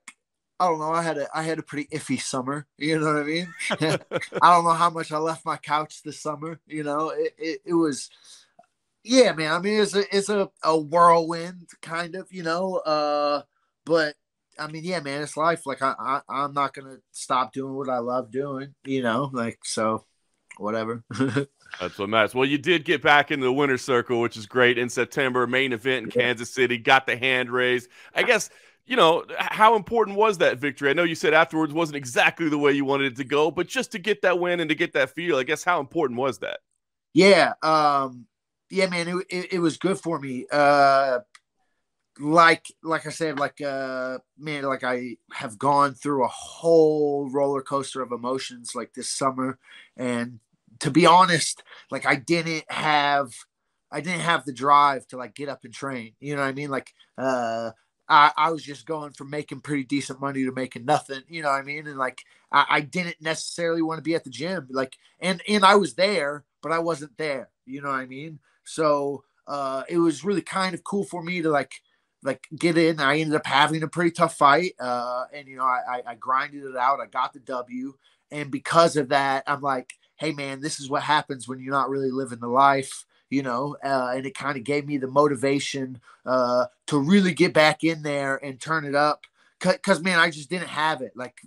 I don't know. I had a pretty iffy summer, you know what I mean? I don't know how much I left my couch this summer, it was, yeah, man. I mean, it's a whirlwind kind of, but I mean, yeah, man, it's life. Like I'm not going to stop doing what I love doing, so whatever. That's what matters. Well, you did get back into the winner's circle, which is great. In September, main event in Kansas City, got the hand raised. I guess, how important was that victory? I know you said afterwards wasn't exactly the way you wanted it to go, but just to get that win and to get that feel, I guess, how important was that? Yeah. Yeah, man, it was good for me. Like I said, man, like I have gone through a whole roller coaster of emotions like this summer. And to be honest, like I didn't have the drive to like get up and train. You know what I mean? Like, I was just going from making pretty decent money to making nothing, you know what I mean? And like, I didn't necessarily want to be at the gym, like, and I was there, but I wasn't there, you know what I mean? So, it was really kind of cool for me to like get in. I ended up having a pretty tough fight. And I grinded it out. I got the W. And because of that, I'm like, hey man, this is what happens when you're not really living the life, and it kind of gave me the motivation, to really get back in there and turn it up. Cause man, I just didn't have it. Like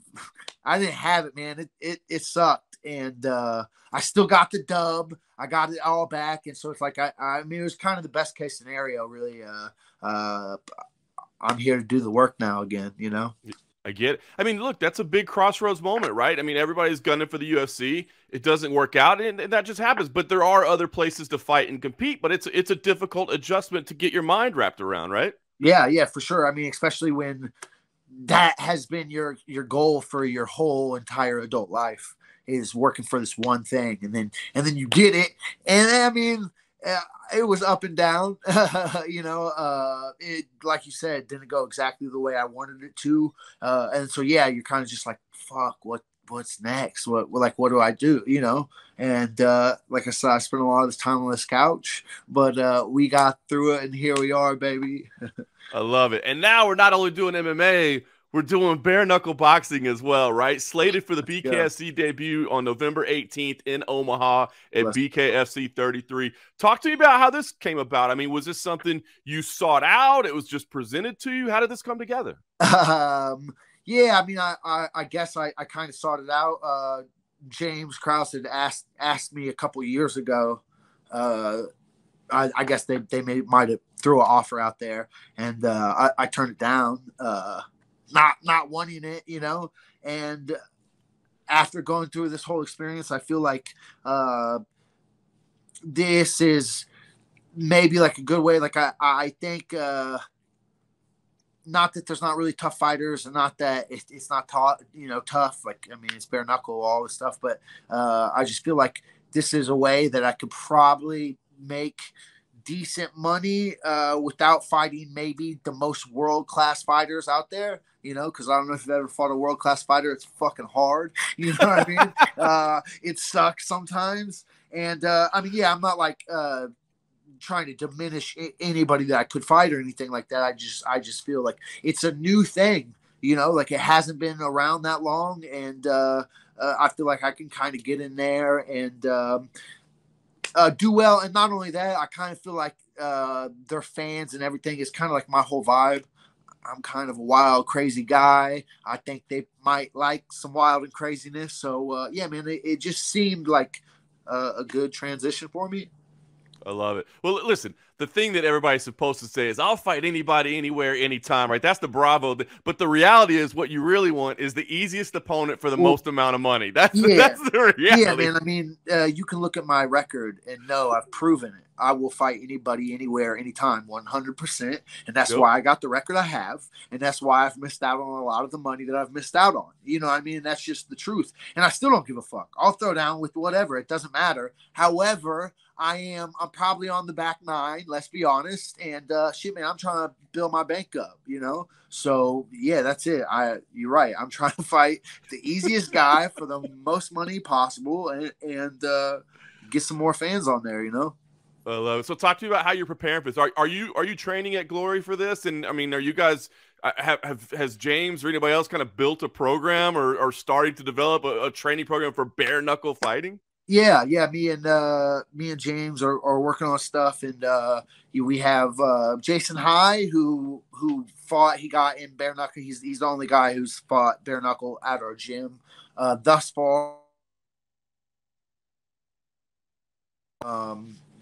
I didn't have it, man. It sucked. And, I still got the dub. I got it all back. And so it's like, I mean, it was kind of the best case scenario, really. I'm here to do the work now again, I get it. I mean, look, that's a big crossroads moment, right? I mean, everybody's gunning for the UFC. It doesn't work out, and that just happens. But there are other places to fight and compete, but it's a difficult adjustment to get your mind wrapped around, right? Yeah, for sure. I mean, especially when that has been your goal for your whole entire adult life is working for this one thing, and then you get it. And I mean, it was up and down. You know, it, like you said, didn't go exactly the way I wanted it to. And so, yeah, you're kind of just like, fuck, what's next? What do I do? You know? And like I said, I spent a lot of this time on this couch, but we got through it, and here we are, baby. I love it. And now we're not only doing MMA, we're doing bare knuckle boxing as well, right? Slated for the BKFC debut on November 18th in Omaha at BKFC 33. Talk to me about how this came about. I mean, was this something you sought out? It was just presented to you? How did this come together? Yeah, I mean, I guess I kind of sought it out. James Krause had asked me a couple years ago. I guess they might have threw an offer out there, and I turned it down. Not wanting it, you know. And after going through this whole experience, I feel like this is maybe like a good way. Like I think not that there's not really tough fighters, and not that it's not tough. Like, I mean, it's bare knuckle, all this stuff. But I just feel like this is a way that I could probably make decent money without fighting maybe the most world-class fighters out there, you know, because I don't know if you've ever fought a world-class fighter. It's fucking hard. You know what I mean? It sucks sometimes. And I mean, yeah, I'm not like trying to diminish anybody that I could fight or anything like that. I just feel like it's a new thing, you know, like it hasn't been around that long. And I feel like I can kind of get in there and do well. And not only that, I kind of feel like their fans and everything is kind of like my whole vibe. I'm kind of a wild, crazy guy. I think they might like some wild and craziness. So, yeah, man, it just seemed like a good transition for me. I love it. Well, listen, the thing that everybody's supposed to say is, I'll fight anybody, anywhere, anytime, right? That's the Bravo. But the reality is, what you really want is the easiest opponent for the most amount of money. That's the reality. Yeah, man. I mean, you can look at my record and know I've proven it. I will fight anybody, anywhere, anytime, 100%. And that's why I got the record I have. And that's why I've missed out on a lot of the money that I've missed out on. You know what I mean? That's just the truth. And I still don't give a fuck. I'll throw down with whatever. It doesn't matter. However, I'm probably on the back nine, let's be honest. And shit, man, I'm trying to build my bank up, you know? So yeah, that's it. You're right. I'm trying to fight the easiest guy for the most money possible and get some more fans on there, you know? I love it. So talk to me about how you're preparing for this. Are you training at Glory for this? And I mean, are you guys has James or anybody else kind of built a program or starting to develop a training program for bare knuckle fighting? Yeah. Me and James are working on stuff, and we have Jason High who fought. He got in bare knuckle. He's the only guy who's fought bare knuckle at our gym thus far.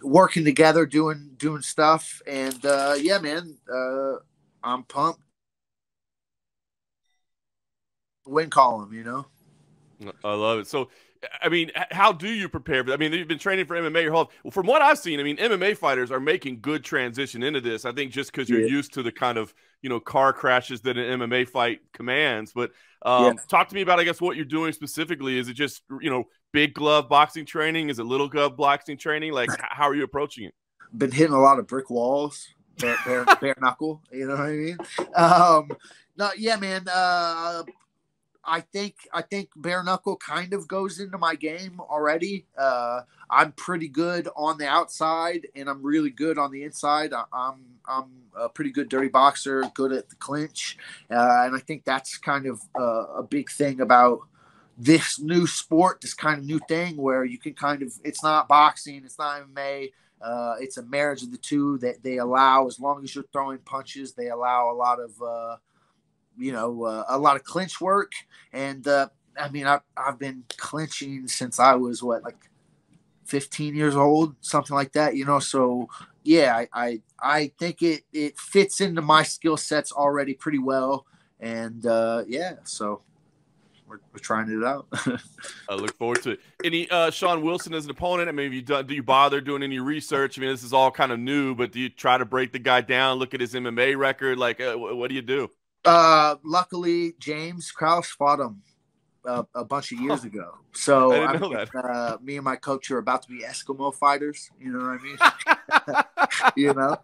Working together, doing stuff, and yeah, man, I'm pumped. Win column, you know. I love it. So, I mean, how do you prepare for that? I mean, you've been training for MMA your whole. Well, from what I've seen, I mean, MMA fighters are making good transition into this. I think just because you're used to the kind of, you know, car crashes that an MMA fight commands. But talk to me about, I guess, what you're doing specifically. Is it just, you know, big glove boxing training? Is it little glove boxing training? Like, how are you approaching it? Been hitting a lot of brick walls, bare knuckle. You know what I mean? No, yeah, man. I think bare knuckle kind of goes into my game already. I'm pretty good on the outside, and I'm really good on the inside. I'm a pretty good dirty boxer, good at the clinch, and I think that's kind of a big thing about this new sport, this kind of new thing where you can kind of, it's not boxing, it's not MMA, it's a marriage of the two that they allow, as long as you're throwing punches, they allow a lot of a lot of clinch work. And I mean, I've been clinching since I was like 15 years old, something like that, you know. So yeah, I think it fits into my skill sets already pretty well. And yeah, so we're trying it out. I look forward to it. Any Sean Wilson as an opponent? I mean, do you bother doing any research? I mean, this is all kind of new, but do you try to break the guy down, look at his MMA record? Like, what do you do? Luckily, James Krause fought him a bunch of years ago. So I didn't know that. Me and my coach are about to be Eskimo fighters. You know what I mean? You know,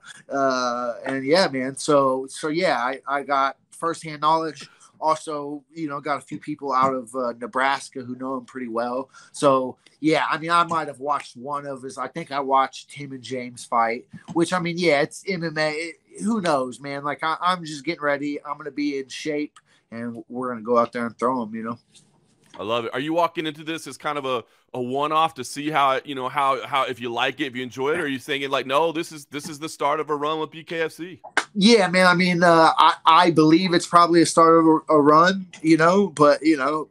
and yeah, man. So yeah, I got firsthand knowledge. Also, you know, got a few people out of Nebraska who know him pretty well. So yeah, I mean, I might have watched one of his. I think I watched him and James fight. Which I mean, yeah, it's MMA. Who knows, man? Like I'm just getting ready. I'm gonna be in shape, and we're gonna go out there and throw him. You know. I love it. Are you walking into this as kind of a one-off to see how if you like it, if you enjoy it, or are you thinking like, no, this is the start of a run with BKFC? Yeah, man. I mean, I believe it's probably a start of a run, you know, but you know,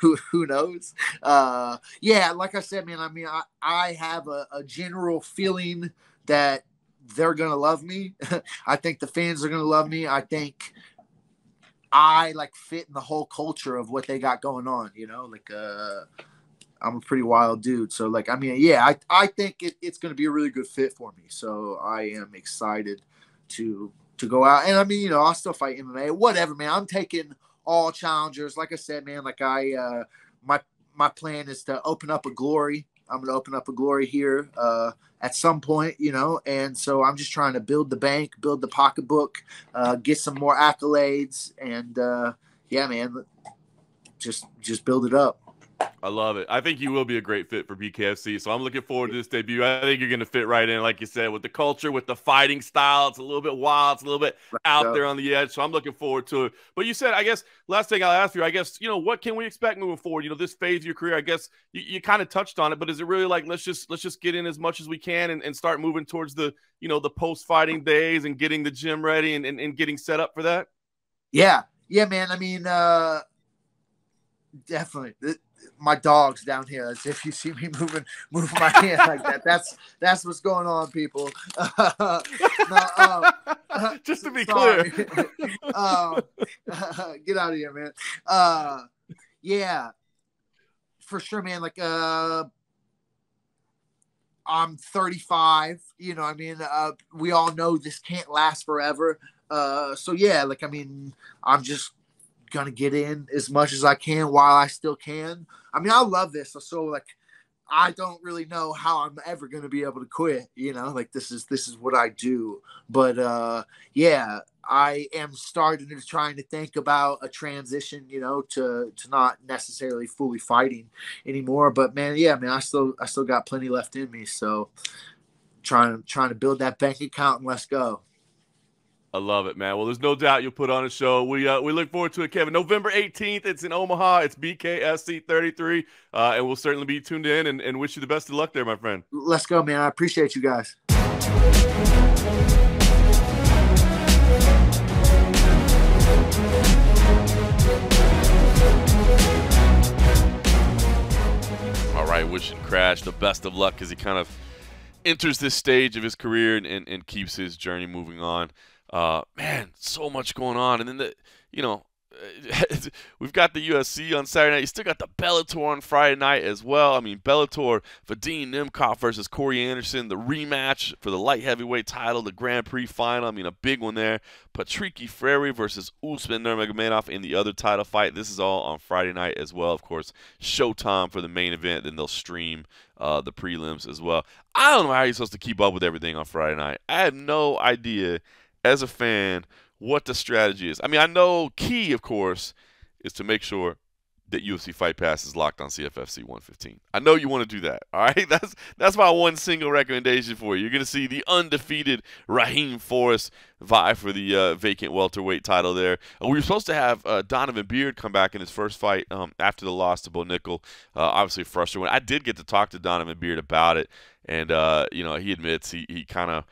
who knows? Yeah, like I said, man. I mean, I have a general feeling that they're gonna love me. I think the fans are gonna love me. I think I like fit in the whole culture of what they got going on, you know, like I'm a pretty wild dude. So like, I mean, yeah, I think it's going to be a really good fit for me. So I am excited to go out. And I mean, you know, I'll still fight MMA, whatever, man. I'm taking all challengers. Like I said, man, like my plan is to open up a Glory. I'm going to open up a Glory here at some point, you know, and so I'm just trying to build the bank, build the pocketbook, get some more accolades, and yeah, man, just build it up. I love it. I think you will be a great fit for BKFC, so I'm looking forward to this debut. I think you're going to fit right in, like you said, with the culture, with the fighting style. It's a little bit wild. It's a little bit out there on the edge, so I'm looking forward to it. But you said, I guess, last thing I'll ask you, I guess, you know, what can we expect moving forward? You know, this phase of your career, I guess you kind of touched on it, but is it really like, let's just get in as much as we can and start moving towards the, you know, the post-fighting days and getting the gym ready and getting set up for that? Yeah, man. I mean, definitely. My dog's down here. As if you see me moving my hand like that. That's what's going on, people. Just to be clear. Get out of here, man. Yeah, for sure, man. Like, I'm 35. You know, I mean, we all know this can't last forever. So yeah, like, I mean, I'm just gonna get in as much as I can while I still can. I mean, I love this. So like, I don't really know how I'm ever gonna be able to quit. You know, like this is what I do. But yeah, I am starting to trying to think about a transition. You know, to not necessarily fully fighting anymore. But man, yeah, man, I still got plenty left in me. So trying to build that bank account and let's go. I love it, man. Well, there's no doubt you'll put on a show. We look forward to it, Kevin. November 18th, it's in Omaha. It's BKFC 33, and we'll certainly be tuned in and wish you the best of luck there, my friend. Let's go, man. I appreciate you guys. All right, wishing Crash the best of luck as he kind of enters this stage of his career and keeps his journey moving on. Man, so much going on. And then, we've got the UFC on Saturday night. You still got the Bellator on Friday night as well. I mean, Bellator, Vadim Nemkov versus Corey Anderson, the rematch for the light heavyweight title, the Grand Prix final. I mean, a big one there. Patricky Freire versus Usman Nurmagomedov in the other title fight. This is all on Friday night as well. Of course, Showtime for the main event. Then they'll stream the prelims as well. I don't know how you're supposed to keep up with everything on Friday night. I have no idea as a fan what the strategy is. I mean, I know key, of course, is to make sure that UFC Fight Pass is locked on CFFC 115. I know you want to do that, all right? That's my one single recommendation for you. You're going to see the undefeated Raheem Forrest vie for the vacant welterweight title there. We were supposed to have Donovan Beard come back in his first fight after the loss to Bo Nickel. Obviously frustrating. I did get to talk to Donovan Beard about it, and he admits he kind of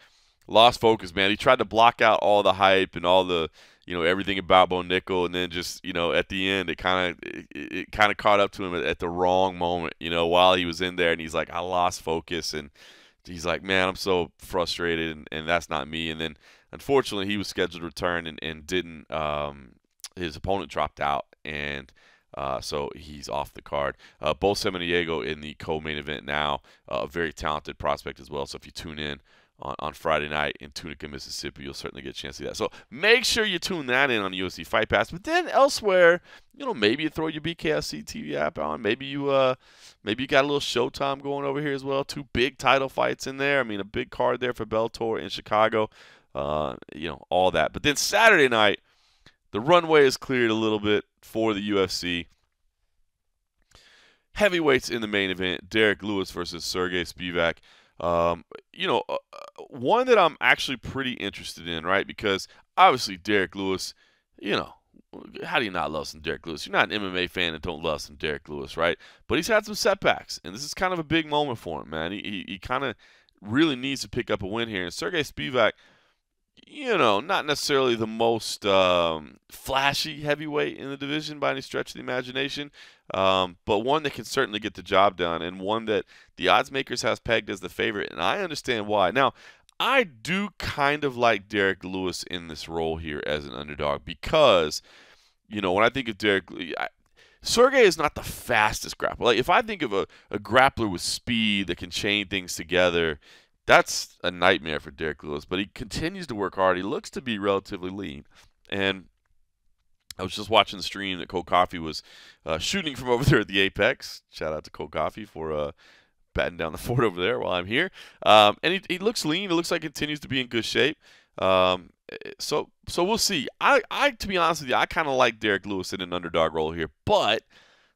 lost focus, man. He tried to block out all the hype and all the, everything about Bo Nickel, and then just, at the end, it kind of caught up to him at the wrong moment, while he was in there, and he's like, I lost focus, and he's like, man, I'm so frustrated, and that's not me. And then, unfortunately, he was scheduled to return and didn't. His opponent dropped out, and so he's off the card. Bo Semeniego in the co-main event now, a very talented prospect as well. So if you tune in on Friday night in Tunica, Mississippi. You'll certainly get a chance to see that. So make sure you tune that in on UFC Fight Pass. But then elsewhere, maybe you throw your BKFC TV app on. Maybe you got a little Showtime going over here as well. 2 big title fights in there. I mean, a big card there for Bellator in Chicago. All that. But then Saturday night, the runway is cleared a little bit for the UFC. Heavyweights in the main event, Derek Lewis versus Sergey Spivak. One that I'm actually pretty interested in, right? Because obviously Derek Lewis, how do you not love some Derek Lewis? You're not an MMA fan and don't love some Derek Lewis, right? But he's had some setbacks, and this is kind of a big moment for him, man. He kind of really needs to pick up a win here. And Sergey Spivak, not necessarily the most flashy heavyweight in the division by any stretch of the imagination, but one that can certainly get the job done, and one that the odds makers has pegged as the favorite, and I understand why. Now, I do kind of like Derek Lewis in this role here as an underdog because, when I think of Derek, Sergey is not the fastest grappler. Like, if I think of a grappler with speed that can chain things together, that's a nightmare for Derek Lewis, but he continues to work hard. He looks to be relatively lean. And I was just watching the stream that Cold Coffee was shooting from over there at the Apex. Shout out to Cold Coffee for batting down the fort over there while I'm here. And he looks lean. It looks like he continues to be in good shape. So we'll see. I to be honest with you, I kind of like Derek Lewis in an underdog role here, but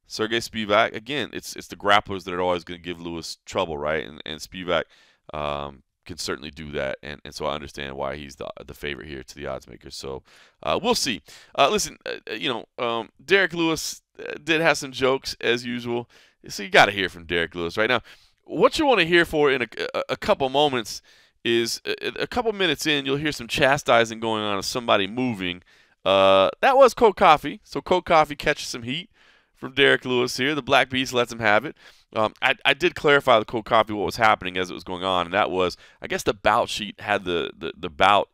Sergey Spivak, again, it's the grapplers that are always going to give Lewis trouble, right? And Spivak can certainly do that, and so I understand why he's the favorite here to the odds makers. So we'll see. Listen, Derek Lewis did have some jokes as usual, so you got to hear from Derek Lewis right now. What you want to hear for in a couple moments is a couple minutes in, you'll hear some chastising going on of somebody moving. That was Cold Coffee, so Cold Coffee catches some heat from Derek Lewis here. The Black Beast lets him have it. I did clarify with Cold Coffee what was happening as it was going on, and that was, I guess the bout sheet had the bout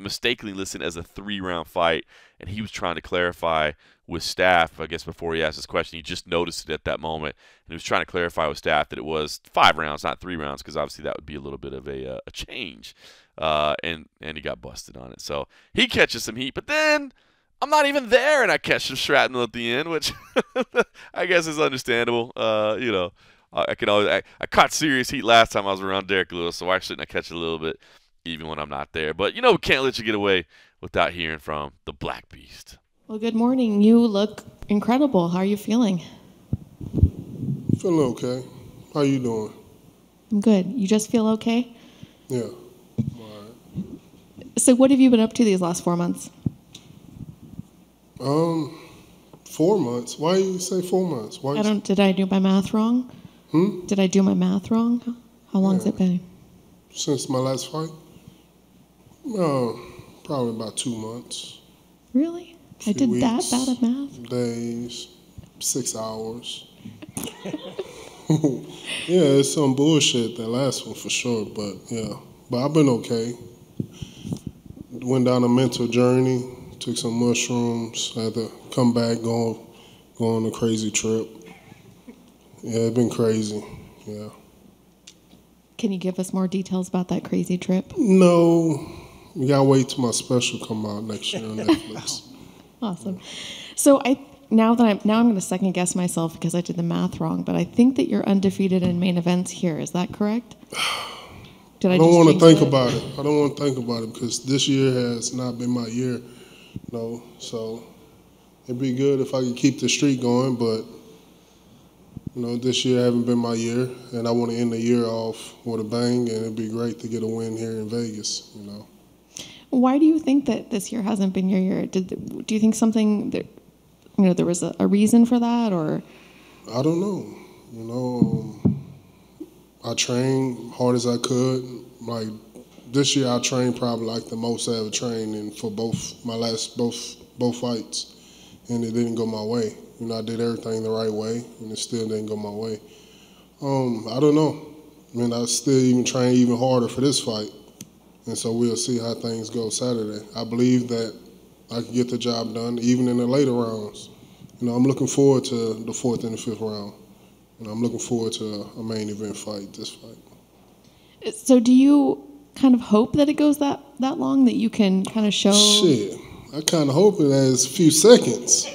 mistakenly listed as a 3-round fight, and he was trying to clarify with staff, I guess before he asked his question. He just noticed it at that moment, and he was trying to clarify with staff that it was 5 rounds, not 3 rounds, because obviously that would be a little bit of a change, and he got busted on it. So he catches some heat, but then I'm not even there, and I catch some shrapnel at the end, which I guess is understandable. I caught serious heat last time I was around Derek Lewis, so why shouldn't I catch a little bit even when I'm not there? But, we can't let you get away without hearing from the Black Beast. Well, good morning. You look incredible. How are you feeling? Feeling okay. How you doing? I'm good. You just feel okay? Yeah. All right. So what have you been up to these last 4 months? 4 months. Why you say 4 months? Why? Did I do my math wrong? Did I do my math wrong? How long's it been? Since my last fight? Probably about 2 months. Really? I did weeks, that bad at math? Days, 6 hours. Yeah, it's some bullshit that last one for sure, but yeah. But I've been okay. Went down a mental journey, took some mushrooms, had to come back, go on a crazy trip. Yeah, it's been crazy, yeah. Can you give us more details about that crazy trip? No, you gotta wait till my special come out next year on Netflix. Awesome. So now I'm going to second guess myself because I did the math wrong, but I think that you're undefeated in main events here. Is that correct? I don't want to think about it. I don't want to think about it because this year has not been my year. So it'd be good if I could keep the streak going, but this year hasn't been my year, and I want to end the year off with a bang, and it'd be great to get a win here in Vegas. Why do you think that this year hasn't been your year? Do you think something that there was a reason for that, or? I don't know. I trained hard as I could. Like this year, I trained probably like the most I ever trained, and for both my last both fights, and it didn't go my way. I did everything the right way, and it still didn't go my way. I don't know. I still even train even harder for this fight. And so we'll see how things go Saturday. I believe that I can get the job done, even in the later rounds. I'm looking forward to the 4th and the 5th round. I'm looking forward to a main event fight, this fight. So do you kind of hope that it goes that long, that you can kind of show? Shit, I kind of hope it has a few seconds.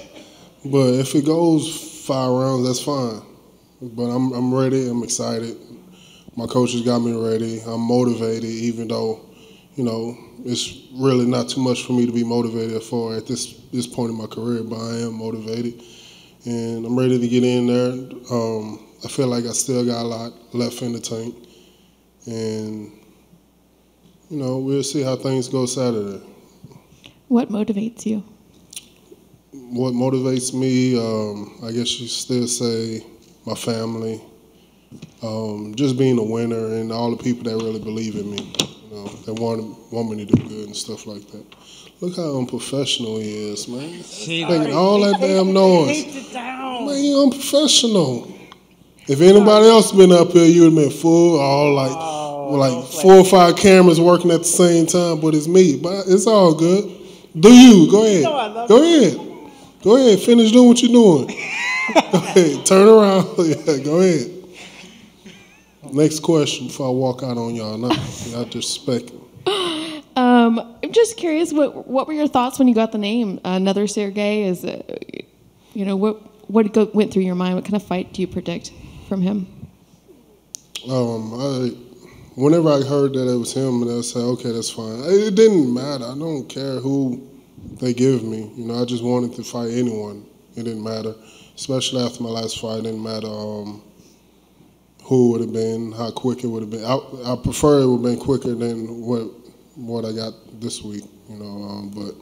But if it goes 5 rounds, that's fine. But I'm ready. I'm excited. My coaches got me ready. I'm motivated, even though, you know, it's really not too much for me to be motivated for at this point in my career. But I am motivated, and I'm ready to get in there. I feel like I still got a lot left in the tank, and you know, we'll see how things go Saturday. What motivates you? What motivates me, I guess you still say my family, just being a winner and all the people that really believe in me, you know, that want me to do good and stuff like that. Look how unprofessional he is, man. Making all that damn noise. Man, he unprofessional. If anybody else been up here, you would have been full, all like 4 or 5 cameras working at the same time, but it's me. But it's all good. Do you? Go ahead. Go ahead. Go ahead. Finish doing what you're doing. Go ahead. Turn around. Yeah, go ahead. Next question before I walk out on y'all. Not disrespecting. I'm just curious, what were your thoughts when you got the name? Another Sergey? Is it, you know, what went through your mind? What kind of fight do you predict from him? Whenever I heard that it was him, and I said, okay, that's fine. It didn't matter. I don't care who they give me. You know, I just wanted to fight anyone. It didn't matter, especially after my last fight. It didn't matter who it would have been, how quick it would have been. I prefer it would have been quicker than what I got this week. You know, but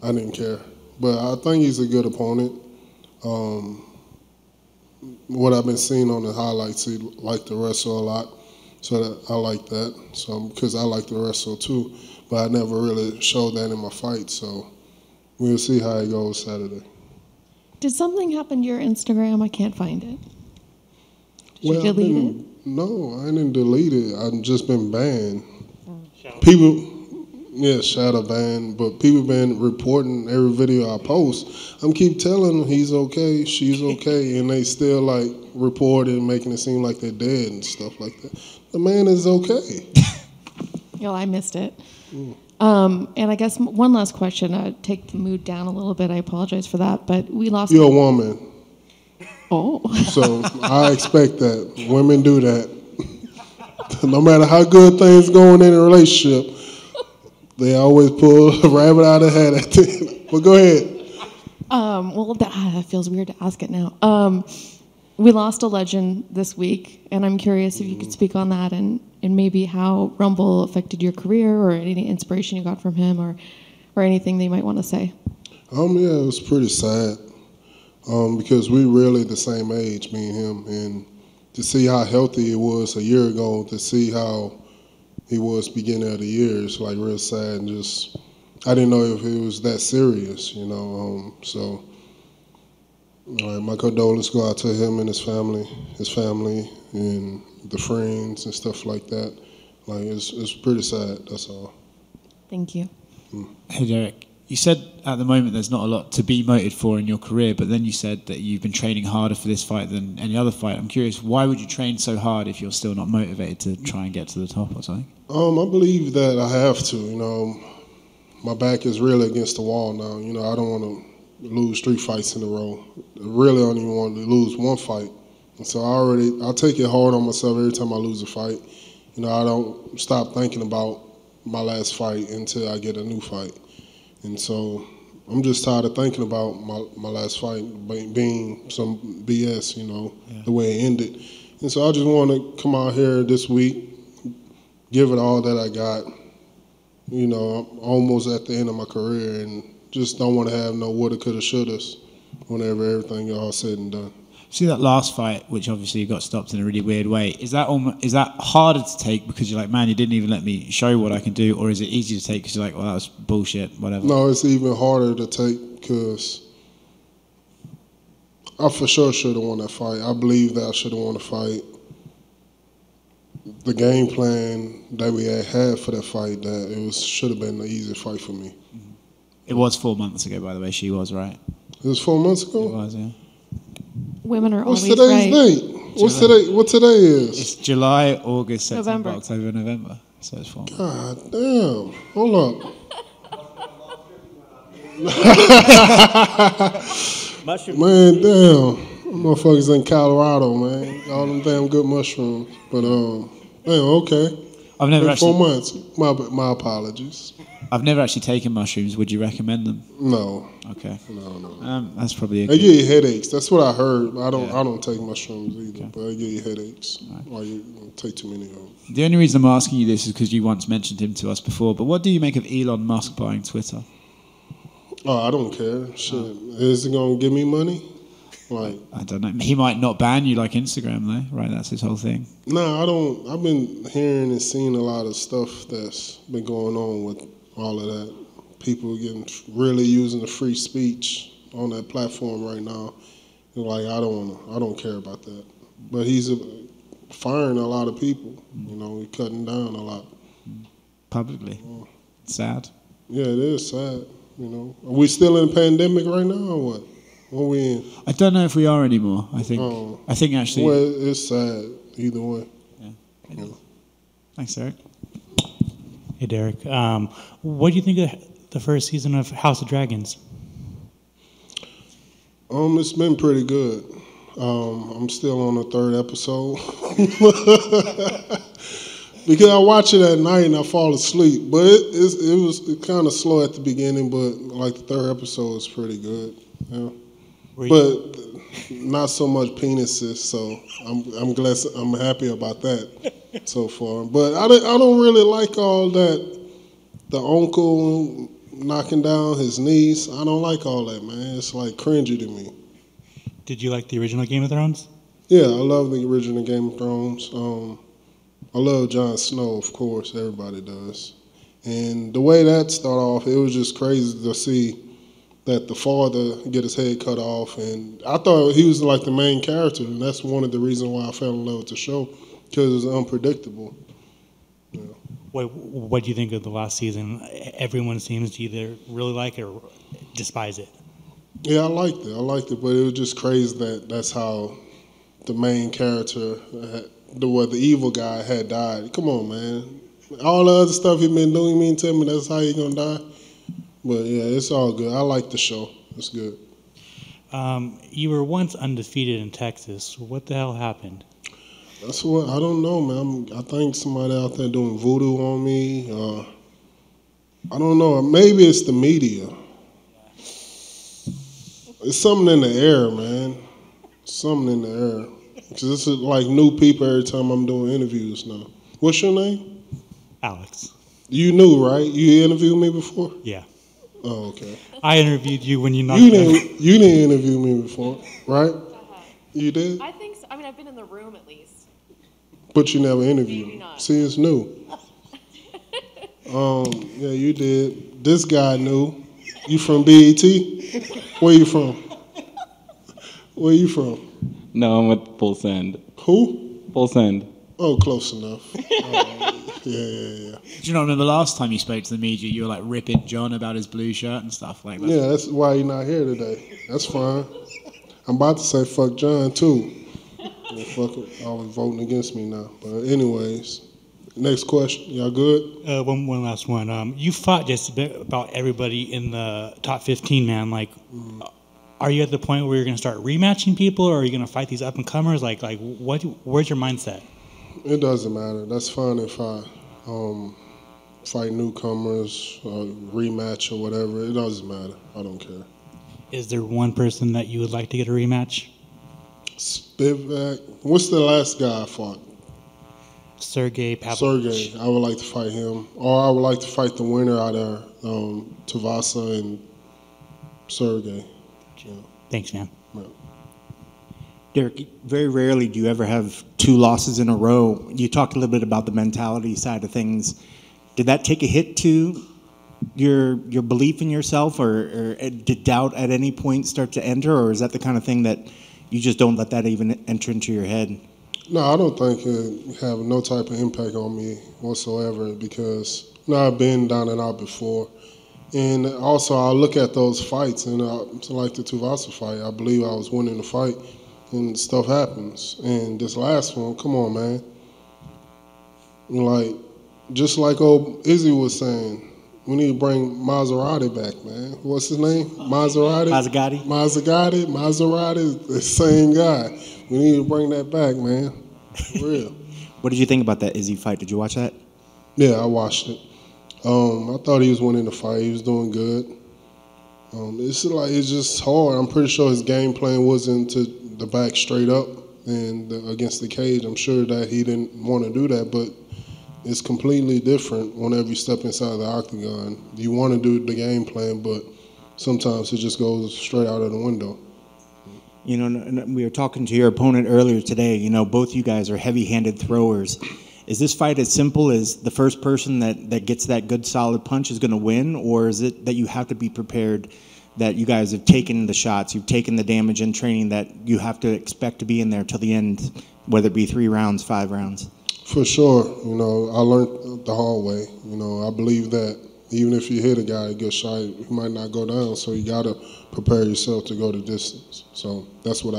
I didn't care. But I think he's a good opponent. What I've been seeing on the highlights, he liked to wrestle a lot. So I like that. So because I like to wrestle too, but I never really showed that in my fight. So we'll see how it goes Saturday. Did something happen to your Instagram? I can't find it. Did you delete it? No, I didn't delete it. I've just been banned. People, shadow banned. But people been reporting every video I post. I'm keep telling them he's okay, she's okay, and they still like reporting, making it seem like they're dead and stuff like that. The man is okay. Yo, I missed it. And I guess one last question. Take the mood down a little bit. I apologize for that, but we lost. You're a woman. Oh. So I expect that. Women do that. No matter how good things going in a relationship, they always pull a rabbit out of the hat at the end. But go ahead. Well, that feels weird to ask it now. We lost a legend this week, and I'm curious if you could speak on that and maybe how Rumble affected your career or any inspiration you got from him or anything that you might want to say. Yeah, it was pretty sad because we really the same age, me and him, and to see how healthy he was a year ago, to see how he was beginning of the year, it's like real sad and just I didn't know if it was that serious, you know. So my condolences go out to him and his family, and the friends and stuff like that. Like it's pretty sad. That's all. Thank you. Hey Derek, you said at the moment there's not a lot to be motivated for in your career, but then you said that you've been training harder for this fight than any other fight. I'm curious, why would you train so hard if you're still not motivated to try and get to the top or something? I believe that I have to. You know, my back is really against the wall now. You know, I don't want to lose 3 fights in a row. I really don't even want to lose 1 fight. And so I take it hard on myself every time I lose a fight. You know, I don't stop thinking about my last fight until I get a new fight. And so I'm just tired of thinking about my last fight being some BS, you know, the way it ended. And so I just want to come out here this week, give it all that I got. You know, I'm almost at the end of my career and just don't want to have no woulda, coulda, shouldas whenever everything all said and done. See that last fight, which obviously got stopped in a really weird way. Is that harder to take because you're like, man, you didn't even let me show what I can do, or is it easier to take because you're like, well, that was bullshit, whatever? No, it's even harder to take because I for sure should have won that fight. I believe that I should have won the fight. The game plan that we had for that fight, that it should have been the easiest fight for me. It was 4 months ago, by the way. She was right. It was 4 months ago? It was, yeah. Women are What's always today's right. date? What's today? What today is? It's July, August, September, November. October, November. So it's 4 months. God damn. Hold up. Man, damn. Motherfuckers in Colorado, man. All them damn good mushrooms. But, man, okay. I've never In 4 actually, months. My apologies. I've never actually taken mushrooms. Would you recommend them? No. Okay. No. That's probably a They good. give you headaches. That's what I heard. I don't. Yeah. I don't take mushrooms either, Okay. but they give you headaches. While you take too many of them. The only reason I'm asking you this is because you once mentioned him to us before. But what do you make of Elon Musk buying Twitter? Oh, I don't care. Shit, is it gonna give me money? Like, I don't know. He might not ban you like Instagram though, right? That's his whole thing. no, I don't. I've been hearing and seeing a lot of stuff that's been going on with all of that. People getting really using the free speech on that platform right now. And like, I don't care about that. But he's firing a lot of people. You know, he's cutting down a lot. Publicly. Sad. Yeah, it is sad. You know, are we still in a pandemic right now or what? What are we in? I don't know if we are anymore. I think. Oh. I think actually. Well, it's sad either way. Yeah. Thanks, Eric. Hey, Derek. What do you think of the first season of House of Dragons? It's been pretty good. I'm still on the 3rd episode. Because I watch it at night and I fall asleep. But it was kind of slow at the beginning, but like the 3rd episode is pretty good. Yeah. But not so much penises, so I'm glad, I'm happy about that so far. But I don't really like all that. The uncle knocking down his niece. I don't like all that, man. It's like cringy to me. Did you like the original Game of Thrones? Yeah, I love the original Game of Thrones. I love Jon Snow, of course. Everybody does. And the way that started off, it was just crazy to see that the father get his head cut off. And I thought he was like the main character. And that's one of the reasons why I fell in love with the show, because it was unpredictable. Yeah. What do you think of the last season? Everyone seems to either really like it or despise it. Yeah, I liked it, but it was just crazy that that's how the main character, the evil guy, had died. Come on, man. All the other stuff he been doing, you mean tell me that's how he gonna die? But yeah, it's all good. I like the show. It's good. You were once undefeated in Texas. What the hell happened? That's what I don't know, man. I think somebody out there doing voodoo on me. I don't know. Maybe it's the media. It's something in the air, man. Something in the air. Because this is like new people every time I'm doing interviews now. What's your name? Alex. You knew, right? You interviewed me before? Yeah. Oh, okay. I interviewed you when you knocked You me. didn't interview me before, right? You did? I think so. I mean, I've been in the room at least. But you never interviewed Maybe me. not. See, it's new. Yeah, you did. This guy knew. You from BET? Where you from? Where you from? No, I'm with Full Send. Who? Full Send. Oh, close enough. Yeah. Do you not remember last time you spoke to the media? You were like ripping John about his blue shirt and stuff like that. Yeah, that's why you're not here today. That's fine. I'm about to say fuck John too. Yeah, fuck it. Always voting against me now. But anyways, next question. Y'all good? One last one. You fought just about everybody in the top 15, man. Like, are you at the point where you're going to start rematching people, or are you going to fight these up and comers? Like, where's your mindset? It doesn't matter. That's fine if I fight newcomers, rematch or whatever. It doesn't matter. I don't care. Is there one person that you would like to get a rematch? Spivak. What's the last guy I fought? Sergey Pavlovich. Sergey. I would like to fight him. Or I would like to fight the winner out of Tavasa and Sergey. Yeah. Thanks, man. Yeah. Derek, very rarely do you ever have 2 losses in a row. You talked a little bit about the mentality side of things. Did that take a hit to your belief in yourself, or did doubt at any point start to enter, or is that the kind of thing that you just don't let that even enter into your head? No, I don't think it have no type of impact on me whatsoever, because I've been down and out before. And also, I look at those fights, and like the Tuvasa fight, I believe I was winning the fight. and stuff happens. And this last one, come on, man. Like, just like old Izzy was saying, we need to bring Maserati back, man. What's his name? Maserati? Maserati, the same guy. We need to bring that back, man. For real. What did you think about that Izzy fight? Did you watch that? Yeah, I watched it. I thought he was winning the fight. He was doing good. It's just hard. I'm pretty sure his game plan wasn't to the back straight up and against the cage. I'm sure that he didn't want to do that, but it's completely different whenever you step inside the octagon. You want to do the game plan, but sometimes it just goes straight out of the window. You know, we were talking to your opponent earlier today. You know, both you guys are heavy-handed throwers. Is this fight as simple as the first person that gets that good solid punch is going to win, or is it that you have to be prepared that you guys have taken the shots, you've taken the damage in training, that you have to expect to be in there till the end, whether it be 3 rounds, 5 rounds? For sure. You know, I learned the hard way. You know, I believe that even if you hit a guy a good shot, he might not go down, so you got to prepare yourself to go the distance. So that's what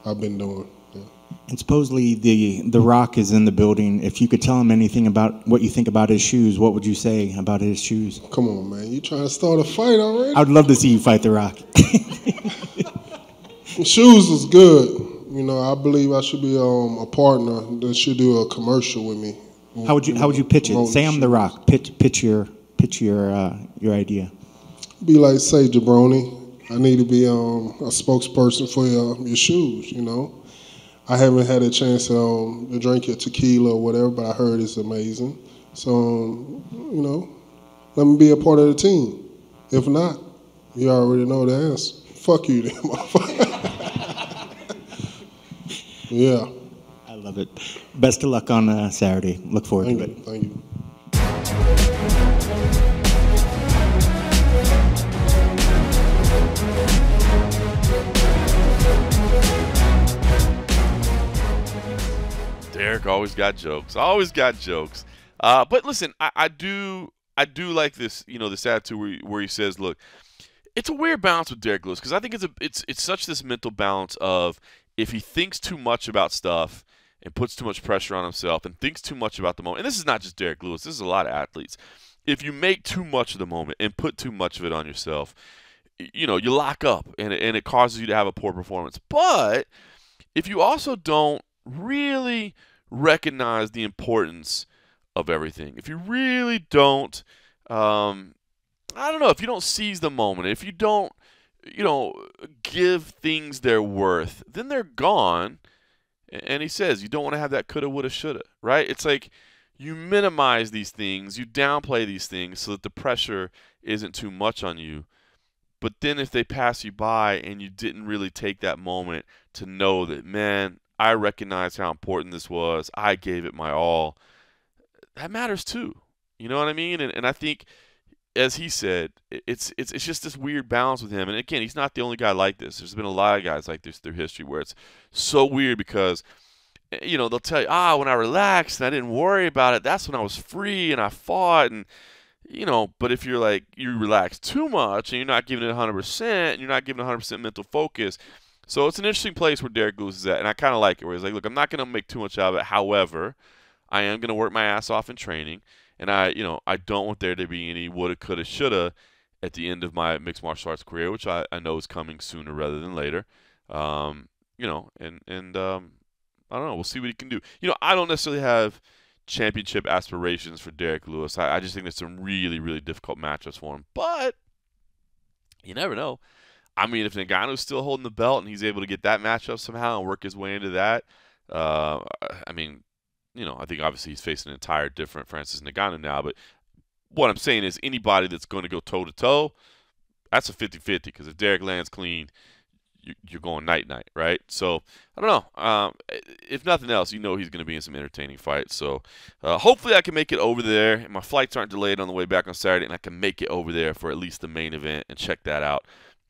I've been doing. Yeah. And supposedly the Rock is in the building. If you could tell him anything about what you think about his shoes, what would you say about his shoes? Come on, man. You trying to start a fight already? I'd love to see you fight the Rock. Shoes is good. You know, I believe I should be a partner that should do a commercial with me. How would you pitch it? Say I'm the Rock. Pitch your idea. Be like, say, Jabroni, I need to be a spokesperson for your shoes. You know, I haven't had a chance to drink your tequila or whatever, but I heard it's amazing. So, you know, let me be a part of the team. If not, you already know the answer. Fuck you, then, motherfucker. Yeah. I love it. Best of luck on Saturday. Look forward to it. Thank you. Derek always got jokes. Always got jokes. But listen, I do like this, you know, this attitude where he says, look, it's a weird balance with Derek Lewis, because I think it's such this mental balance of, if he thinks too much about stuff and puts too much pressure on himself and thinks too much about the moment, and this is not just Derek Lewis, this is a lot of athletes. If you make too much of the moment and put too much of it on yourself, you know, you lock up and it causes you to have a poor performance. But if you also don't really recognize the importance of everything, if you really don't, I don't know, if you don't seize the moment, if you don't, you know, give things their worth, then they're gone. And he says you don't want to have that coulda, woulda, shoulda, right? It's like you minimize these things, you downplay these things so that the pressure isn't too much on you. But then if they pass you by and you didn't really take that moment to know that, man, I recognize how important this was, I gave it my all, that matters too. You know what I mean? And I think, as he said, it's just this weird balance with him. And again, he's not the only guy like this. There's been a lot of guys like this through history where it's so weird because, you know, they'll tell you, when I relaxed and I didn't worry about it, that's when I was free and I fought. And, you know, but if you're like, you relax too much and you're not giving it 100% and you're not giving 100% mental focus. So it's an interesting place where Derek Lewis is at. And I kind of like it, where he's like, look, I'm not going to make too much out of it. However, I am going to work my ass off in training. And I don't want there to be any woulda, coulda, shoulda at the end of my mixed martial arts career, which I know is coming sooner rather than later. You know, and I don't know. We'll see what he can do. You know, I don't necessarily have championship aspirations for Derek Lewis. I just think there's some really, really difficult matchups for him. But you never know. I mean, if Ngannou's still holding the belt and he's able to get that matchup somehow and work his way into that, I mean, you know, I think obviously he's facing an entire different Francis Ngannou now. But what I'm saying is anybody that's going to go toe-to-toe, that's a 50-50. Because if Derek lands clean, you're going night-night, right? So, I don't know. If nothing else, you know he's going to be in some entertaining fights. So, hopefully I can make it over there. And my flights aren't delayed on the way back on Saturday. And I can make it over there for at least the main event and check that out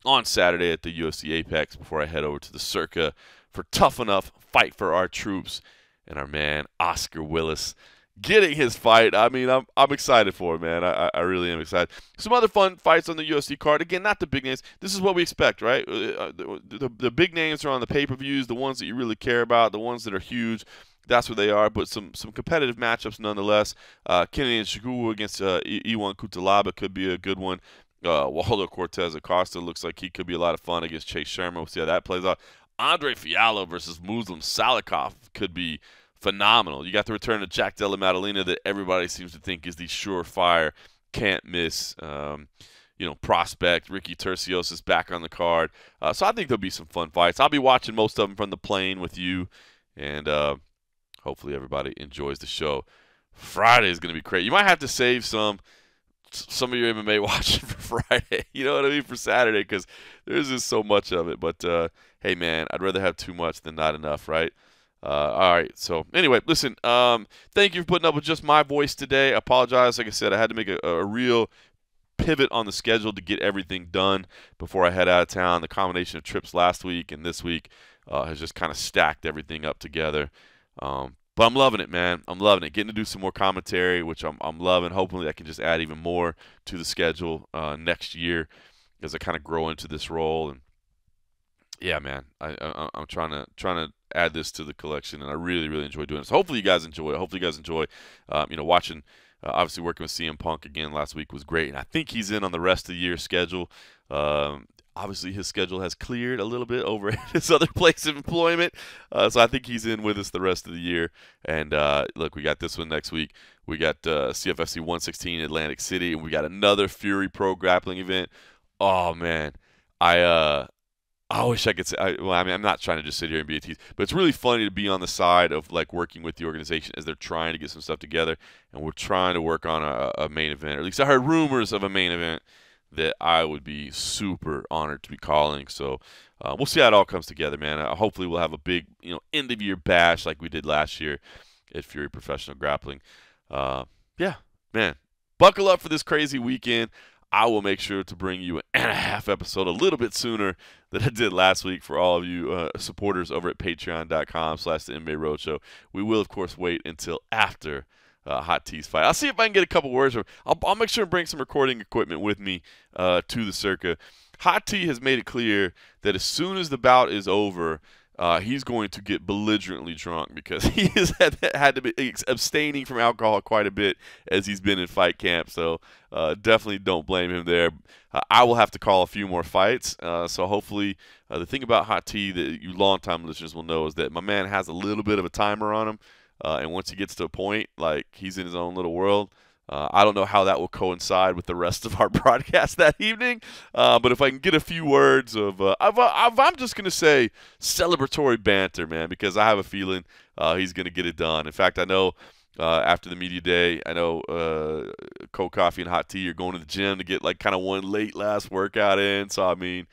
on Saturday at the UFC Apex before I head over to the Circa for Tough Enough, Fight for Our Troops. And our man, Oscar Willis, getting his fight. I mean, I'm excited for it, man. I really am excited. Some other fun fights on the UFC card. Again, not the big names. This is what we expect, right? The big names are on the pay-per-views, the ones that you really care about, the ones that are huge. That's where they are, but some competitive matchups nonetheless. Kennedy Nzechukwu against Iwan Cutelaba could be a good one. Waldo Cortez Acosta looks like he could be a lot of fun against Chase Sherman. We'll see how that plays out. Andre Fiallo versus Muslim Salikov could be phenomenal. You got the return of Jack Della Maddalena that everybody seems to think is the surefire, can't miss prospect. Ricky Turcios is back on the card. So I think there'll be some fun fights. I'll be watching most of them from the plane with you, and hopefully everybody enjoys the show. Friday is going to be great. You might have to save some of your MMA watching for Friday. You know what I mean? For Saturday, because there's just so much of it. But, hey, man, I'd rather have too much than not enough, right? All right. So, anyway, listen, thank you for putting up with just my voice today. I apologize. Like I said, I had to make a real pivot on the schedule to get everything done before I head out of town. The combination of trips last week and this week has just kind of stacked everything up together. But I'm loving it, man. I'm loving it. Getting to do some more commentary, which I'm loving. Hopefully I can just add even more to the schedule next year as I kind of grow into this role. And yeah, man, I'm trying to add this to the collection, and I really, really enjoy doing it. So hopefully you guys enjoy it. Hopefully you guys enjoy, watching. Obviously working with CM Punk again last week was great, and I think he's in on the rest of the year schedule. Obviously, his schedule has cleared a little bit over at his other place of employment. So I think he's in with us the rest of the year. And, look, we got this one next week. We got CFFC 116 in Atlantic City, and we got another Fury Pro grappling event. Oh, man. I wish I could say I'm not trying to just sit here and be a tease, but it's really funny to be on the side of, like, working with the organization as they're trying to get some stuff together. And we're trying to work on a main event. Or at least I heard rumors of a main event that I would be super honored to be calling. So we'll see how it all comes together, man. Hopefully we'll have a big, end-of-year bash like we did last year at Fury Professional Grappling. Yeah, man. Buckle up for this crazy weekend. I will make sure to bring you an half episode a little bit sooner than I did last week for all of you supporters over at patreon.com/the MMA Roadshow. We will, of course, wait until after Hot T's fight. I'll see if I can get a couple words. I'll make sure to bring some recording equipment with me to the Circa. Hot T has made it clear that as soon as the bout is over, he's going to get belligerently drunk because he has had to be abstaining from alcohol quite a bit as he's been in fight camp. So definitely don't blame him there. I will have to call a few more fights. So hopefully the thing about Hot T that you longtime listeners will know is that my man has a little bit of a timer on him. And once he gets to a point, like, he's in his own little world. I don't know how that will coincide with the rest of our broadcast that evening. But if I can get a few words of, I'm just going to say celebratory banter, man, because I have a feeling he's going to get it done. In fact, I know after the media day, I know Cold Coffee and Hot Tea are going to the gym to get, like, kind of one late last workout in. So, I mean,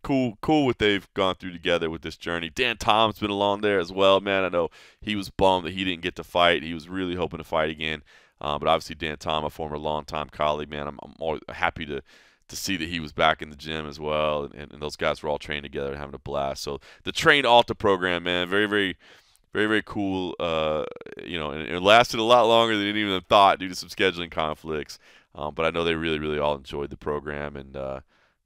cool what they've gone through together with this journey. Dan Tom's been along there as well, man. I know he was bummed that he didn't get to fight. He was really hoping to fight again. But obviously Dan Tom, a former longtime colleague, man, I'm always happy to see that he was back in the gym as well. And those guys were all trained together and having a blast. So the Trained Alta program, man, very, very, very, very cool. And it lasted a lot longer than anyone thought due to some scheduling conflicts. But I know they really, really all enjoyed the program. And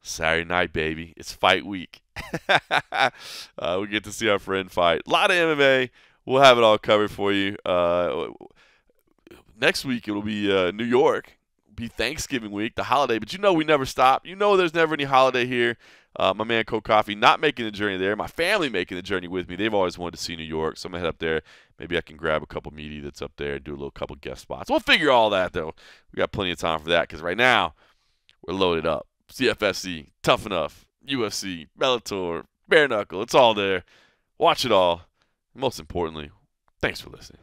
Saturday night, baby. It's fight week. We get to see our friend fight. A lot of MMA. We'll have it all covered for you. Next week, it'll be New York. It'll be Thanksgiving week, the holiday. But we never stop. There's never any holiday here. My man, Cold Coffee, not making the journey there. My family making the journey with me. They've always wanted to see New York. So I'm going to head up there. Maybe I can grab a couple media that's up there and do a couple guest spots. We'll figure all that, though. We got plenty of time for that because right now, we're loaded up. CFFC, Tough Enough, UFC, Bellator, Bare Knuckle, it's all there. Watch it all. Most importantly, thanks for listening.